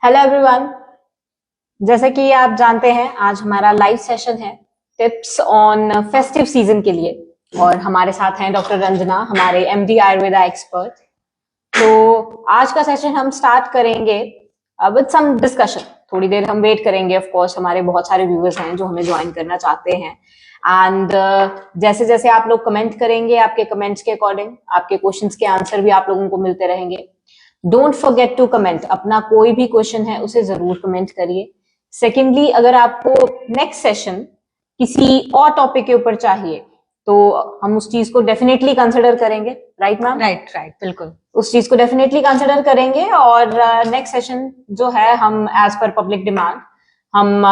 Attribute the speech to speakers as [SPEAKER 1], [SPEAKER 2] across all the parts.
[SPEAKER 1] Hello everyone. जैसे कि आप जानते हैं आज हमारा लाइव सेशन है टिप्स ऑन फेस्टिव सीजन के लिए, और हमारे साथ हैं डॉक्टर रंजना, हमारे एमडी आयुर्वेदा एक्सपर्ट। तो आज का सेशन हम स्टार्ट करेंगे विद सम डिस्कशन। थोड़ी देर हम वेट करेंगे, ऑफ कोर्स हमारे बहुत सारे व्यूअर्स हैं जो हमें ज्वाइन करना चाहते हैं। एंड जैसे जैसे आप लोग कमेंट करेंगे, आपके कमेंट्स के अकॉर्डिंग आपके क्वेश्चंस के आंसर भी आप लोगों को मिलते रहेंगे। डोंट फॉरगेट टू कमेंट, अपना कोई भी क्वेश्चन है उसे जरूर कमेंट करिए। सेकेंडली, अगर आपको नेक्स्ट सेशन किसी और टॉपिक के ऊपर चाहिए तो हम उस चीज को डेफिनेटली कंसिडर करेंगे। Right ma'am?
[SPEAKER 2] राइट, बिल्कुल।
[SPEAKER 1] उस चीज को डेफिनेटली कंसिडर करेंगे और नेक्स्ट सेशन जो है हम एज पर पब्लिक डिमांड हम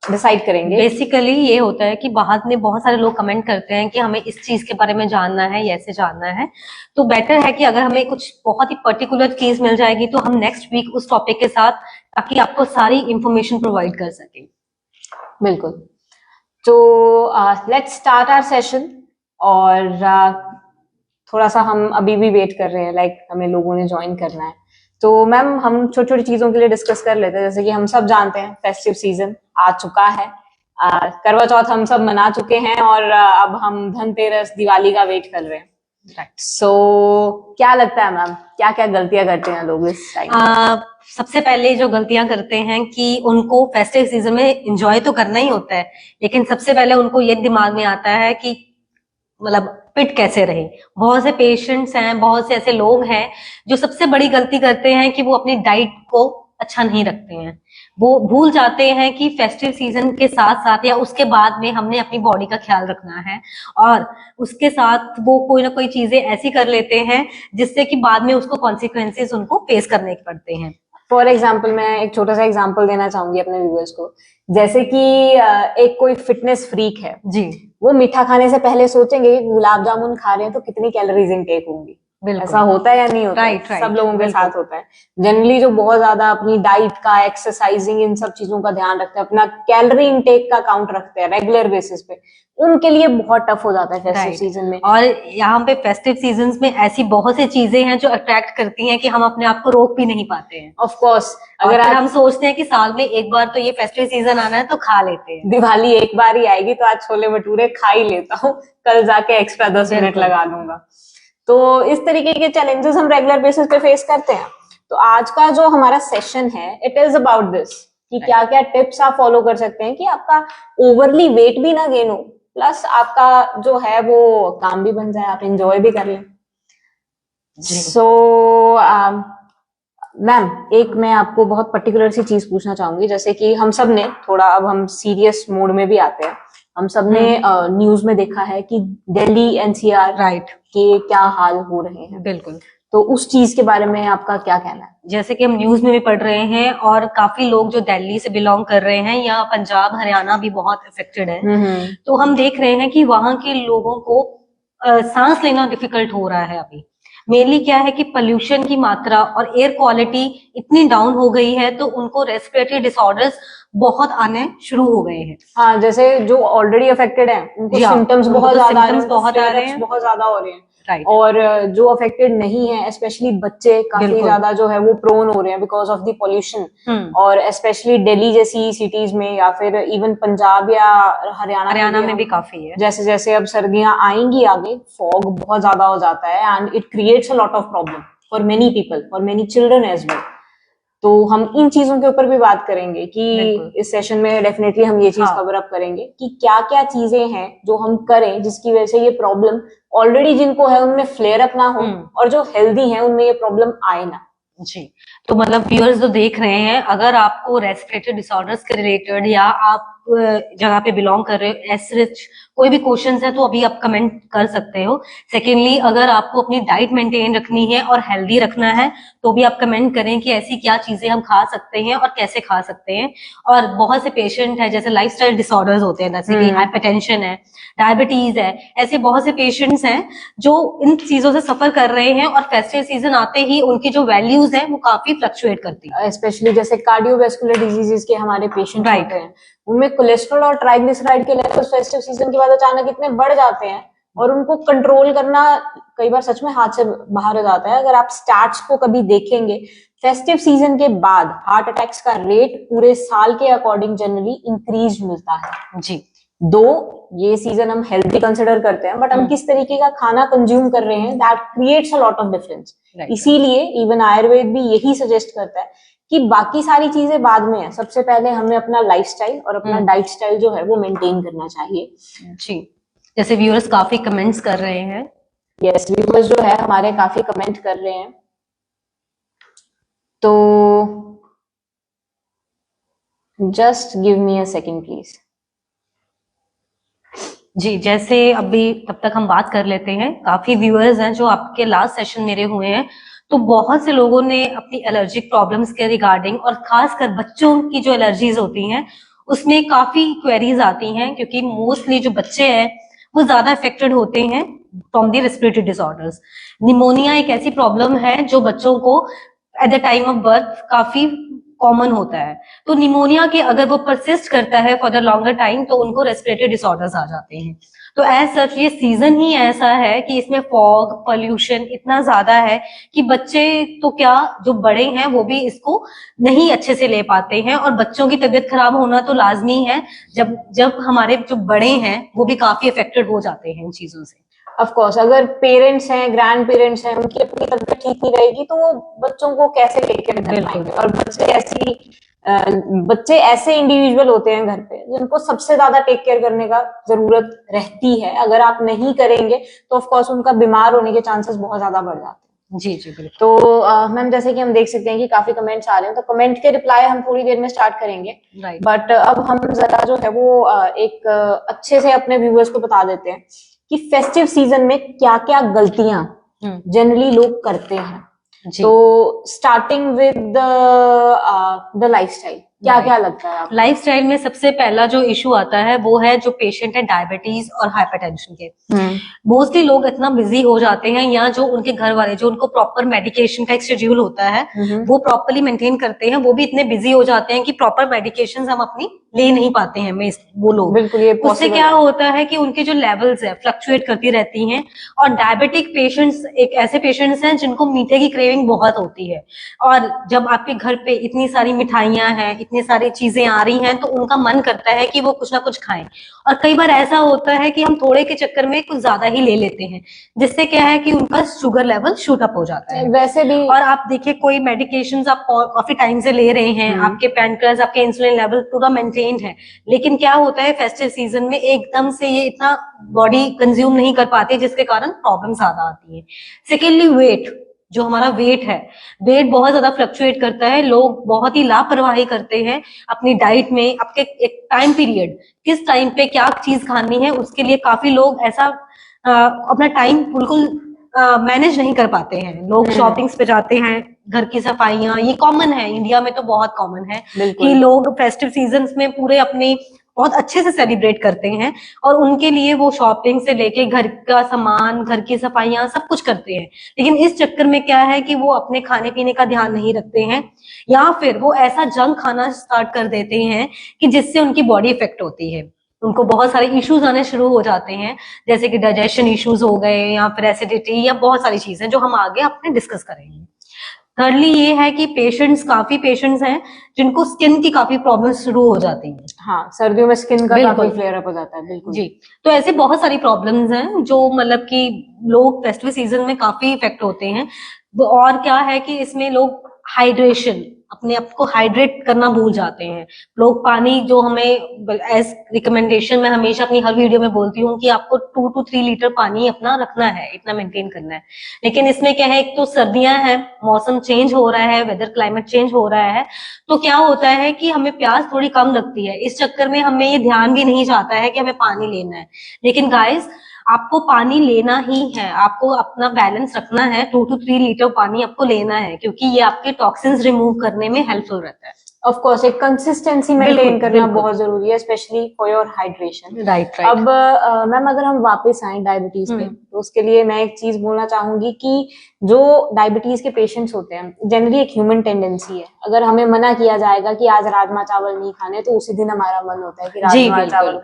[SPEAKER 1] डिसाइड करेंगे।
[SPEAKER 2] बेसिकली ये होता है कि बाहर में बहुत सारे लोग कमेंट करते हैं कि हमें इस चीज के बारे में जानना है, ऐसे जानना है, तो बेटर है कि अगर हमें कुछ बहुत ही पर्टिकुलर चीज मिल जाएगी तो हम नेक्स्ट वीक उस टॉपिक के साथ, ताकि आपको सारी इंफॉर्मेशन प्रोवाइड कर सके।
[SPEAKER 1] बिल्कुल। तो लेट्स स्टार्ट आवर सेशन। और थोड़ा सा हम अभी भी वेट कर रहे हैं, हमें लोगों ने ज्वाइन करना है। तो मैम हम छोटी छोटी चीजों के लिए डिस्कस कर लेते हैं। जैसे कि हम सब जानते हैं फेस्टिव सीजन आ चुका है, करवा चौथ हम सब मना चुके हैं और अब हम धनतेरस, दिवाली का वेट कर रहे हैं। सो क्या लगता है मैम, क्या क्या गलतियां करते हैं लोग इस टाइम?
[SPEAKER 2] सबसे पहले जो गलतियां करते हैं कि उनको फेस्टिव सीजन में एंजॉय तो करना ही होता है, लेकिन सबसे पहले उनको ये दिमाग में आता है कि मतलब फिट कैसे रहे। बहुत से पेशेंट्स हैं, बहुत से ऐसे लोग हैं जो सबसे बड़ी गलती करते हैं कि वो अपनी डाइट को अच्छा नहीं रखते हैं। वो भूल जाते हैं कि फेस्टिव सीजन के साथ साथ या उसके बाद में हमने अपनी बॉडी का ख्याल रखना है, और उसके साथ वो कोई ना कोई चीजें ऐसी कर लेते हैं जिससे कि बाद में उसको कॉन्सिक्वेंसेस उनको फेस करने पड़ते हैं।
[SPEAKER 1] फॉर एग्जाम्पल, मैं एक छोटा सा एग्जाम्पल देना चाहूंगी अपने व्यूअर्स को। जैसे कि एक कोई फिटनेस फ्रीक है जी, वो मीठा खाने से पहले सोचेंगे कि गुलाब जामुन खा रहे हैं तो कितनी कैलोरीज इनटेक होंगी। ऐसा होता है या नहीं होता?
[SPEAKER 2] राइट,
[SPEAKER 1] सब लोगों के साथ होता है। जनरली जो बहुत ज्यादा अपनी डाइट का, एक्सरसाइजिंग, इन सब चीजों का ध्यान रखते हैं, अपना कैलोरी इनटेक का काउंट रखते हैं रेगुलर बेसिस पे, उनके लिए बहुत टफ हो जाता है फेस्टिव सीजन में।
[SPEAKER 2] और यहाँ पे फेस्टिव सीजन में ऐसी बहुत सी चीजें हैं जो अट्रैक्ट करती हैं कि हम अपने आप को रोक भी नहीं पाते हैं।
[SPEAKER 1] ऑफ कोर्स,
[SPEAKER 2] अगर हम सोचते हैं कि साल में एक बार तो ये फेस्टिव सीजन आना है तो खा लेते हैं,
[SPEAKER 1] दिवाली एक बार ही आएगी तो आज छोले भटूरे खा ही लेता हूँ, कल जाके एक्स्ट्रा 10 मिनट लगा लूंगा। तो इस तरीके के चैलेंजेस हम रेगुलर बेसिस पे फेस करते हैं। तो आज का जो हमारा सेशन है, इट इज अबाउट दिस कि क्या क्या टिप्स आप फॉलो कर सकते हैं कि आपका ओवरली वेट भी ना गेन हो, प्लस आपका जो है वो काम भी बन जाए, आप एंजॉय भी कर लें। सो मैम, एक मैं आपको बहुत पर्टिकुलर सी चीज पूछना चाहूंगी। जैसे कि हम सब ने थोड़ा, अब हम सीरियस मोड में भी आते हैं, हम सब ने न्यूज में देखा है कि दिल्ली एनसीआर के क्या हाल हो रहे हैं।
[SPEAKER 2] बिल्कुल।
[SPEAKER 1] तो उस चीज के बारे में आपका क्या कहना है?
[SPEAKER 2] जैसे कि हम न्यूज में भी पढ़ रहे हैं और काफी लोग जो दिल्ली से बिलोंग कर रहे हैं, या पंजाब हरियाणा भी बहुत इफेक्टेड है, तो हम देख रहे हैं कि वहां के लोगों को सांस लेना डिफिकल्ट हो रहा है अभी। मेनली क्या है कि पोल्यूशन की मात्रा और एयर क्वालिटी इतनी डाउन हो गई है, तो उनको रेस्पिरेटरी डिसऑर्डर्स बहुत आने शुरू हो गए हैं।
[SPEAKER 1] हाँ, जैसे जो ऑलरेडी अफेक्टेड है उनको सिम्टम्स बहुत ज्यादा आ रहे हैं, बहुत ज्यादा हो रहे हैं। और जो अफेक्टेड नहीं है, स्पेशली बच्चे काफी ज्यादा जो है वो प्रोन हो रहे हैं बिकॉज ऑफ द पोल्यूशन। और स्पेशली दिल्ली जैसी सिटीज में, या फिर इवन पंजाब या हरियाणा
[SPEAKER 2] में भी काफी है।
[SPEAKER 1] जैसे जैसे अब सर्दियां आएंगी आगे, फॉग बहुत ज्यादा हो जाता है and it creates a lot of problem for many people, for many children as well. तो हम इन चीजों के ऊपर भी बात करेंगे कि इस सेशन में डेफिनेटली हम ये चीज कवर अप करेंगे कि क्या क्या चीजें हैं जो हम करें जिसकी वजह से ये प्रॉब्लम ऑलरेडी जिनको है उनमें फ्लेयर अप ना हो, और जो हेल्दी हैं उनमें ये प्रॉब्लम आए ना।
[SPEAKER 2] जी, तो मतलब व्यूअर्स जो देख रहे हैं, अगर आपको रेस्पिरेटरी डिसऑर्डर्स के रिलेटेड या आप जगह पे बिलोंग कर रहे हो, ऐसे कोई भी क्वेश्चंस है तो अभी आप कमेंट कर सकते हो। सेकेंडली, अगर आपको अपनी डाइट मेंटेन रखनी है और हेल्दी रखना है तो भी आप कमेंट करें कि ऐसी क्या चीजें हम खा सकते हैं और कैसे खा सकते हैं। और बहुत से पेशेंट है, जैसे लाइफस्टाइल डिसऑर्डर्स होते हैं, जैसे कि हाइपरटेंशन है, डायबिटीज है, ऐसे बहुत से पेशेंट्स हैं जो इन चीजों से सफर कर रहे हैं, और फेस्टिव सीजन आते ही उनकी जो वैल्यूज है वो काफी फ्लक्चुएट करती है।
[SPEAKER 1] स्पेशली जैसे कार्डियोवैस्कुलर डिजीजेस के हमारे पेशेंट होते हैं, उनमें कोलेस्ट्रॉल और ट्राइग्लिसराइड के लेवल फेस्टिव सीजन के बाद अचानक इतने बढ़ जाते हैं और उनको कंट्रोल करना कई बार सच में हाथ से बाहर हो जाता है। अगर आप स्टैट्स को कभी देखेंगे, फेस्टिव सीजन के बाद हार्ट अटैक्स का रेट पूरे साल के अकॉर्डिंग जनरली इंक्रीज मिलता है।
[SPEAKER 2] जी,
[SPEAKER 1] दो ये सीजन हम हेल्थी कंसिडर करते हैं, बट हम किस तरीके का खाना कंज्यूम कर रहे हैं, that creates a lot of difference. इसीलिए इवन आयुर्वेद भी यही सजेस्ट करता है कि बाकी सारी चीजें बाद में है, सबसे पहले हमें अपना लाइफस्टाइल और अपना डाइट स्टाइल जो है वो मेंटेन करना चाहिए।
[SPEAKER 2] जी, जैसे व्यूअर्स काफी कमेंट्स कर रहे हैं।
[SPEAKER 1] यस, व्यूअर्स जो है हमारे काफी कमेंट कर रहे हैं, तो just give me a second please.
[SPEAKER 2] जी, जैसे अभी तब तक हम बात कर लेते हैं, काफी व्यूअर्स हैं जो आपके लास्ट सेशन मेरे हुए हैं, तो बहुत से लोगों ने अपनी एलर्जिक प्रॉब्लम्स के रिगार्डिंग और खासकर बच्चों की जो एलर्जीज होती हैं उसमें काफी क्वेरीज आती हैं, क्योंकि मोस्टली जो बच्चे हैं वो ज्यादा अफेक्टेड होते हैं from the respiratory disorders. Pneumonia एक ऐसी प्रॉब्लम है जो बच्चों को at the time of birth काफी कॉमन होता है। तो निमोनिया के अगर वो परसिस्ट करता है फॉर द लॉन्गर टाइम तो उनको रेस्पिरेटरी डिसऑर्डर्स आ जाते हैं। तो एज सच ये सीजन ही ऐसा है कि इसमें फॉग, पोल्यूशन इतना ज्यादा है कि बच्चे तो क्या, जो बड़े हैं वो भी इसको नहीं अच्छे से ले पाते हैं, और बच्चों की तबीयत खराब होना तो लाजमी है, जब जब हमारे जो बड़े हैं वो भी काफी अफेक्टेड हो जाते हैं इन चीजों से।
[SPEAKER 1] ऑफ कोर्स, अगर पेरेंट्स हैं, ग्रैंड पेरेंट्स हैं, उनकी अपनी तबीयत ठीक नहीं रहेगी तो वो बच्चों को कैसे टेक केयर कर पाएंगे। और बच्चे ऐसे इंडिविजुअल होते हैं घर पे जिनको सबसे ज्यादा टेक केयर करने का जरूरत रहती है। अगर आप नहीं करेंगे तो ऑफ कोर्स उनका बीमार होने के चांसेस बहुत ज्यादा बढ़ जाते हैं।
[SPEAKER 2] जी जी बिल्कुल।
[SPEAKER 1] तो मैम, जैसे कि हम देख सकते हैं कि काफी कमेंट्स आ रहे हैं, तो कमेंट के रिप्लाई हम थोड़ी देर में स्टार्ट करेंगे। बट अब हम जरा जो है वो एक अच्छे से अपने व्यूअर्स को बता देते हैं कि फेस्टिव सीजन में क्या क्या गलतियां जनरली लोग करते हैं। तो स्टार्टिंग विद द लाइफस्टाइल, क्या क्या लगता है आपको?
[SPEAKER 2] लाइफस्टाइल में सबसे पहला जो इशू आता है वो है जो पेशेंट है डायबिटीज और हाइपरटेंशन के। मोस्टली लोग इतना बिजी हो जाते हैं, या जो उनके घर वाले जो उनको प्रॉपर मेडिकेशन का एक शेड्यूल होता है वो प्रॉपरली मेंटेन करते हैं, वो भी इतने बिजी हो जाते हैं कि प्रॉपर मेडिकेशन हम अपनी ले नहीं पाते हैं। वो लोग
[SPEAKER 1] बिल्कुल, ये
[SPEAKER 2] उससे क्या होता है कि उनके जो लेवल्स है फ्लक्चुएट करती रहती हैं। और डायबिटिक पेशेंट्स एक ऐसे पेशेंट्स हैं जिनको मीठे की क्रेविंग बहुत होती है, और जब आपके घर पे इतनी सारी मिठाइयां हैं, इतनी सारी चीजें आ रही हैं, तो उनका मन करता है कि वो कुछ ना कुछ खाएं। और कई बार ऐसा होता है कि हम थोड़े के चक्कर में कुछ ज्यादा ही ले लेते हैं, जिससे क्या है कि उनका शुगर लेवल शूट अप हो जाता है।
[SPEAKER 1] वैसे भी
[SPEAKER 2] और आप देखिए, कोई मेडिकेशंस आप काफी टाइम से ले रहे हैं, आपके पैनक्रियास, आपके इंसुलिन लेवल पूरा मेंटेन्ड है, लेकिन क्या होता है फेस्टिव सीजन में एकदम से ये इतना बॉडी कंज्यूम नहीं कर पाती, जिसके कारण प्रॉब्लम ज्यादा आती है। सेकेंडली वेट, जो हमारा वेट है, वेट बहुत ज्यादा फ्लक्चुएट करता है। लोग बहुत ही लापरवाही करते हैं अपनी डाइट में। आपके एक टाइम पीरियड, किस टाइम पे क्या चीज खानी है, उसके लिए काफी लोग ऐसा अपना टाइम बिल्कुल मैनेज नहीं कर पाते हैं। लोग शॉपिंग्स पे जाते हैं, घर की सफाइयां, ये कॉमन है, इंडिया में तो बहुत कॉमन है कि लोग फेस्टिव सीजन्स में पूरे अपने बहुत अच्छे से सेलिब्रेट करते हैं, और उनके लिए वो शॉपिंग से लेके घर का सामान, घर की सफाइयां सब कुछ करते हैं। लेकिन इस चक्कर में क्या है कि वो अपने खाने पीने का ध्यान नहीं रखते हैं, या फिर वो ऐसा जंक खाना स्टार्ट कर देते हैं कि जिससे उनकी बॉडी इफेक्ट होती है। उनको बहुत सारे इश्यूज आने शुरू हो जाते हैं, जैसे कि डाइजेशन इश्यूज हो गए, या फिर एसिडिटी, या बहुत सारी चीजें जो हम आगे अपने डिस्कस करेंगे। थर्डली ये है कि काफी पेशेंट्स हैं जिनको स्किन की काफी प्रॉब्लम्स शुरू हो जाती हैं।
[SPEAKER 1] हाँ, सर्दियों में स्किन का काफी फ्लेयर अप हो जाता है। बिल्कुल
[SPEAKER 2] जी, तो ऐसे बहुत सारी प्रॉब्लम्स हैं जो मतलब कि लोग फेस्टिवल सीजन में काफी इफेक्ट होते हैं। और क्या है कि इसमें लोग हाइड्रेशन, अपने आप को हाइड्रेट करना भूल जाते हैं। लोग पानी, जो हमें एज रिकमेंडेशन में हमेशा अपनी हर वीडियो में बोलती हूँ कि आपको 2 to 3 लीटर पानी अपना रखना है, इतना मेंटेन करना है। लेकिन इसमें क्या है, एक तो सर्दियां हैं, मौसम चेंज हो रहा है, वेदर क्लाइमेट चेंज हो रहा है, तो क्या होता है कि हमें प्यास थोड़ी कम लगती है। इस चक्कर में हमें ये ध्यान भी नहीं जाता है कि हमें पानी लेना है। लेकिन गाइस, आपको पानी लेना ही है, आपको अपना बैलेंस रखना है। 2 to 3 लीटर पानी आपको लेना है, क्योंकि ये आपके टॉक्सिन्स रिमूव करने में हेल्पफुल रहता है।
[SPEAKER 1] ऑफ कोर्स, एक कंसिस्टेंसी मेंटेन करना बहुत जरूरी है, specially for your hydration.
[SPEAKER 2] Right.
[SPEAKER 1] अब मैम, अगर हम वापस आए डायबिटीज पे, तो उसके लिए मैं एक चीज बोलना चाहूंगी कि जो डायबिटीज के पेशेंट्स होते हैं, जनरली एक ह्यूमन टेंडेंसी है, अगर हमें मना किया जाएगा कि आज राजमा चावल नहीं खाने, तो उसी दिन हमारा मन होता है कि राजमा चावल।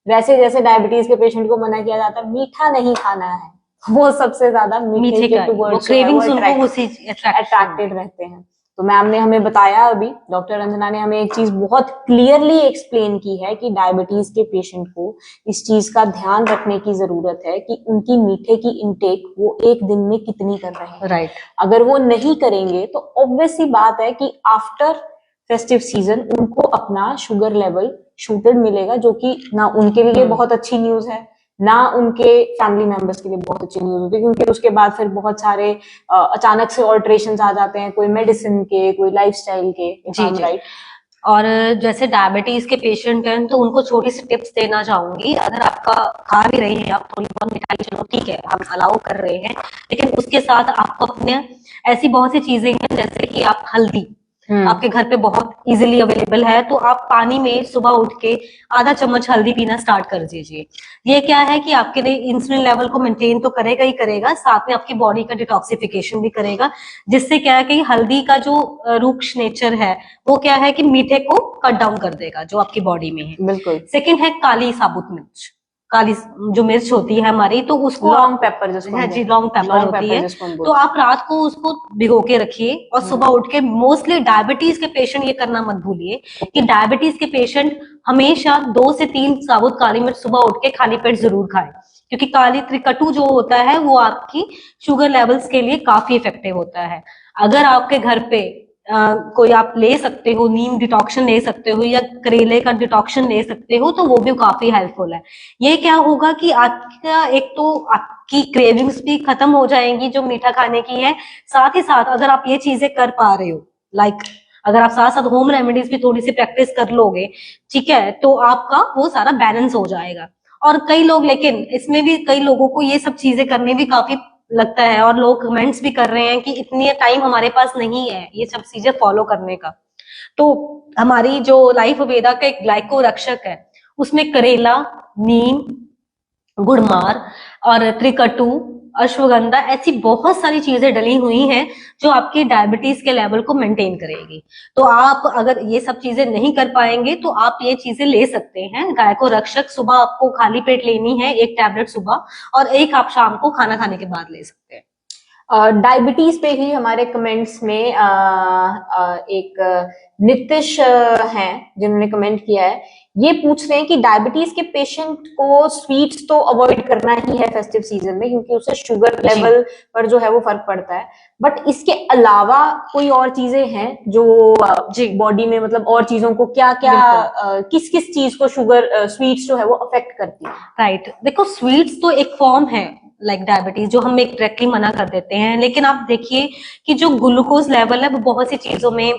[SPEAKER 1] वैसे जैसे डायबिटीज के पेशेंट को मना किया जाता है मीठा नहीं खाना है, वो सबसे ज्यादा मीठे के टुवर्ड्स अट्रैक्टेड रहते हैं। तो मैम ने हमें बताया, अभी डॉक्टर रंजना ने हमें एक चीज बहुत क्लियरली एक्सप्लेन की है कि डायबिटीज के पेशेंट को इस चीज का ध्यान रखने की जरूरत है कि उनकी मीठे की इनटेक वो एक दिन में कितनी कर रहे हैं।
[SPEAKER 2] राइट।
[SPEAKER 1] अगर वो नहीं करेंगे तो ऑब्वियस सी बात है कि आफ्टर फेस्टिव सीजन उनको अपना शुगर लेवल शूटेड मिलेगा, जो कि ना उनके लिए बहुत अच्छी न्यूज है, ना उनके फैमिली मेंबर्स के लिए बहुत अच्छी न्यूज होती है, क्योंकि उसके बाद फिर बहुत सारे अचानक से ऑल्ट्रेशन आ जाते हैं, कोई मेडिसिन के, कोई लाइफस्टाइल के।
[SPEAKER 2] जी। राइट। और जैसे डायबिटीज के पेशेंट हैं तो उनको छोटी सी टिप्स देना चाहूंगी। अगर आपका खा भी रही है आप थोड़ी बहुत मिठाई, चलो ठीक है हम अलाउ कर रहे हैं, लेकिन उसके साथ आपको अपने ऐसी बहुत सी चीजें हैं जैसे कि आप हल्दी आपके घर पे बहुत इजीली अवेलेबल है, तो आप पानी में सुबह उठ के आधा चम्मच हल्दी पीना स्टार्ट कर दीजिए। ये क्या है कि आपके लिए इंसुलिन लेवल को मेंटेन तो करेगा ही करेगा, साथ में आपकी बॉडी का डिटॉक्सिफिकेशन भी करेगा, जिससे क्या है कि हल्दी का जो रूक्ष नेचर है वो क्या है कि मीठे को कट डाउन कर देगा जो आपकी बॉडी में है।
[SPEAKER 1] बिल्कुल।
[SPEAKER 2] सेकेंड है काली साबुत मिर्च, काली जो मिर्च होती है हमारी, तो उसको
[SPEAKER 1] लॉन्ग पेपर जिसको
[SPEAKER 2] जी लॉन्ग पेपर होती है, तो आप रात को उसको भिगो के रखिए और सुबह उठ के, मोस्टली डायबिटीज के पेशेंट ये करना मत भूलिए कि डायबिटीज के पेशेंट हमेशा 2 से 3 साबुत काली मिर्च सुबह उठ के खाली पेट जरूर खाएं, क्योंकि काली त्रिकटु जो होता है वो आपकी शुगर लेवल्स के लिए काफी इफेक्टिव होता है। अगर आपके घर पे कोई आप ले सकते हो, नीम डिटॉक्शन ले सकते हो या करेले का डिटॉक्शन ले सकते हो, तो वो भी काफी हेल्पफुल है। ये क्या होगा कि आपका एक तो आपकी क्रेविंग्स भी खत्म हो जाएंगी जो मीठा खाने की है, साथ ही साथ अगर आप ये चीजें कर पा रहे हो, अगर आप साथ साथ होम रेमेडीज भी थोड़ी सी प्रैक्टिस कर लोगे, ठीक है, तो आपका वो सारा बैलेंस हो जाएगा। और कई लोग, लेकिन इसमें भी कई लोगों को ये सब चीजें करने भी काफी लगता है, और लोग कमेंट्स भी कर रहे हैं कि इतनी टाइम हमारे पास नहीं है ये सब चीजें फॉलो करने का। तो हमारी जो लाइफ वेदा का एक ग्लाइको रक्षक है, उसमें करेला, नीम, गुड़मार और त्रिकटु, अश्वगंधा, ऐसी बहुत सारी चीजें डली हुई हैं जो आपकी डायबिटीज के लेवल को मेंटेन करेगी। तो आप अगर ये सब चीजें नहीं कर पाएंगे तो आप ये चीजें ले सकते हैं। ग्लाइको रक्षक सुबह आपको खाली पेट लेनी है, 1 टैबलेट सुबह और 1 आप शाम को खाना खाने के बाद ले सकते हैं।
[SPEAKER 1] डायबिटीज पे ही हमारे कमेंट्स में एक नितिश हैं जिन्होंने कमेंट किया है, ये पूछ रहे हैं कि डायबिटीज के पेशेंट को स्वीट्स तो अवॉइड करना ही है फेस्टिव सीजन में, क्योंकि उससे शुगर लेवल पर जो है वो फर्क पड़ता है, बट इसके अलावा कोई और चीजें हैं जो बॉडी में, मतलब और चीजों को क्या क्या किस किस चीज को शुगर स्वीट्स जो है वो अफेक्ट करती है?
[SPEAKER 2] राइट, देखो स्वीट्स तो एक फॉर्म है डायबिटीज जो हम एक डायरेक्टली मना कर देते हैं, लेकिन आप देखिए कि जो ग्लूकोज लेवल है वो बहुत सी चीजों में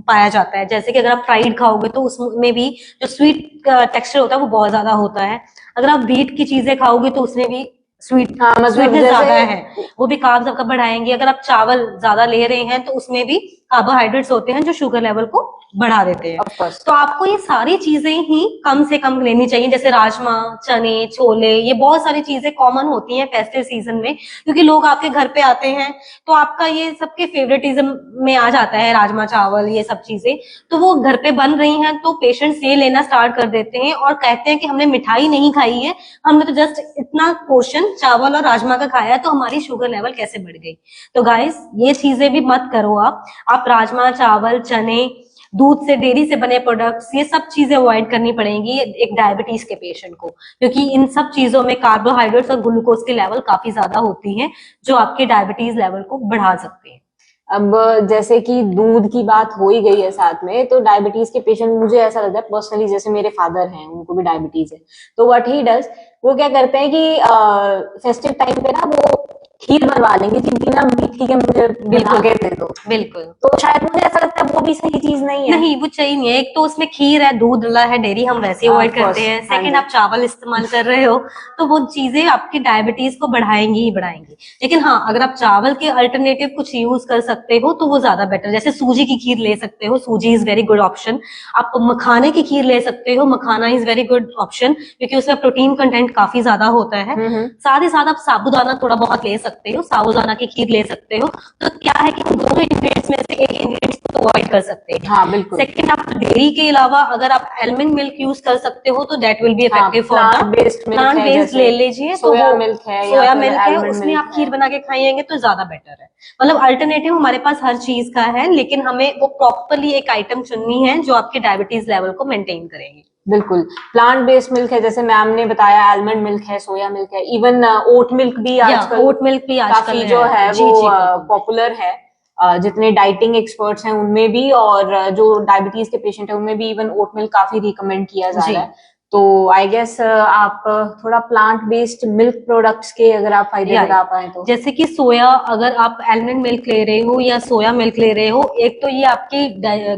[SPEAKER 2] पाया जाता है। जैसे कि अगर आप फ्राइड खाओगे तो उसमें भी जो स्वीट टेक्सचर होता है वो बहुत ज्यादा होता है। अगर आप व्हीट की चीजें खाओगे तो उसमें भी स्वीटनेस ज्यादा है, वो भी कार्ब्स आपका बढ़ाएंगे। अगर आप चावल ज्यादा ले रहे हैं तो उसमें भी कार्बोहाइड्रेट्स होते हैं जो शुगर लेवल को बढ़ा देते हैं। तो आपको ये सारी चीजें ही कम से कम लेनी चाहिए, जैसे राजमा, चने, छोले, ये बहुत सारी चीजें कॉमन होती हैं फेस्टिव सीजन में, क्योंकि लोग आपके घर पे आते हैं तो आपका ये सबके फेवरेटिज्म में आ जाता है, राजमा चावल ये सब चीजें, तो वो घर पे बन रही हैं तो पेशेंट्स ये लेना स्टार्ट कर देते हैं और कहते हैं कि हमने मिठाई नहीं खाई है, हमने तो जस्ट इतना पोर्शन चावल और राजमा का खाया है, तो हमारी शुगर लेवल कैसे बढ़ गई। तो गाइस ये चीजें भी मत करो। आप राजमा, चावल, चने, दूध से, डेयरी से बने प्रोडक्ट्स, ये सब चीजें अवॉइड करनी पड़ेंगी एक डायबिटीज के पेशेंट को, क्योंकि इन सब चीजों में कार्बोहाइड्रेट्स और ग्लूकोज के लेवल काफी ज्यादा होती हैं जो आपके डायबिटीज लेवल को बढ़ा सकते हैं।
[SPEAKER 1] अब जैसे कि दूध की बात हो ही गई है साथ में, तो डायबिटीज के पेशेंट, मुझे ऐसा लगता है पर्सनली, जैसे मेरे फादर हैं उनको भी डायबिटीज है, तो व्हाट ही डज, वो क्या करते हैं कि फेस्टिव टाइम पे ना वो खीर बनवा लेंगे जिनकी ना मीठी के मुझे बना के दे दो।
[SPEAKER 2] बिल्कुल।
[SPEAKER 1] तो शायद मुझे ऐसा लगता है वो भी सही चीज नहीं है।
[SPEAKER 2] नहीं, वो सही नहीं है। एक तो उसमें खीर है, दूध डला है, डेयरी हम वैसे अवॉइड करते हैं। सेकंड, आप चावल इस्तेमाल कर रहे हो तो वो चीजें आपकी डायबिटीज को बढ़ाएंगी ही बढ़ाएंगी। लेकिन हाँ, अगर आप चावल के अल्टरनेटिव कुछ यूज कर सकते हो तो वो ज्यादा बेटर, जैसे सूजी की खीर ले सकते हो, सूजी इज वेरी गुड ऑप्शन। आप मखाने की खीर ले सकते हो, मखाना इज वेरी गुड ऑप्शन, क्योंकि उसमें प्रोटीन कंटेंट काफी ज्यादा होता है। साथ ही साथ आप साबूदाना थोड़ा बहुत ले सकते सकते हो, साबूदाना की खीर ले सकते हो। तो क्या है कि हम दोनों इंग्रेडिएंट्स में से एक इंग्रेडिएंट्स को अवॉइड कर सकते हैं।
[SPEAKER 1] हाँ बिल्कुल।
[SPEAKER 2] सेकंड, आप डेयरी के अलावा अगर आप आलमंड मिल्क यूज कर सकते हो तो that will be effective for the
[SPEAKER 1] plant based milk
[SPEAKER 2] plant
[SPEAKER 1] है,
[SPEAKER 2] बेस्ड ले लीजिए। तो
[SPEAKER 1] सोया
[SPEAKER 2] वो
[SPEAKER 1] मिल्क है या
[SPEAKER 2] सोया
[SPEAKER 1] फिर
[SPEAKER 2] मिल्क है,
[SPEAKER 1] आलमंड
[SPEAKER 2] उसमें
[SPEAKER 1] मिल्क
[SPEAKER 2] आप खीर
[SPEAKER 1] है।
[SPEAKER 2] बना के खाइएंगे तो ज्यादा बेटर है। मतलब अल्टरनेटिव हमारे पास हर चीज का है, लेकिन हमें वो प्रॉपरली एक आइटम चुननी है जो आपके डायबिटीज लेवल को मेंटेन करेगी।
[SPEAKER 1] बिल्कुल। प्लांट बेस्ड मिल्क है, जैसे मैम ने बताया, आलमंड मिल्क है, सोया मिल्क है, इवन ओट मिल्क भी आजकल,
[SPEAKER 2] ओट मिल्क भी आजकल
[SPEAKER 1] काफी जो है
[SPEAKER 2] जी
[SPEAKER 1] वो
[SPEAKER 2] जी बिल्कुल।
[SPEAKER 1] पॉपुलर है। जितने डाइटिंग एक्सपर्ट्स हैं उनमें भी, और जो डायबिटीज के पेशेंट है उनमें भी इवन ओट मिल्क काफी रिकमेंड किया जा
[SPEAKER 2] जी
[SPEAKER 1] रहा है। तो आई गेस आप थोड़ा प्लांट बेस्ड मिल्क प्रोडक्ट्स के अगर आप फायदे
[SPEAKER 2] या
[SPEAKER 1] बता पाए तो।
[SPEAKER 2] जैसे कि सोया, अगर आप आलमंड मिल्क ले रहे हो या सोया मिल्क ले रहे हो, एक तो ये आपकी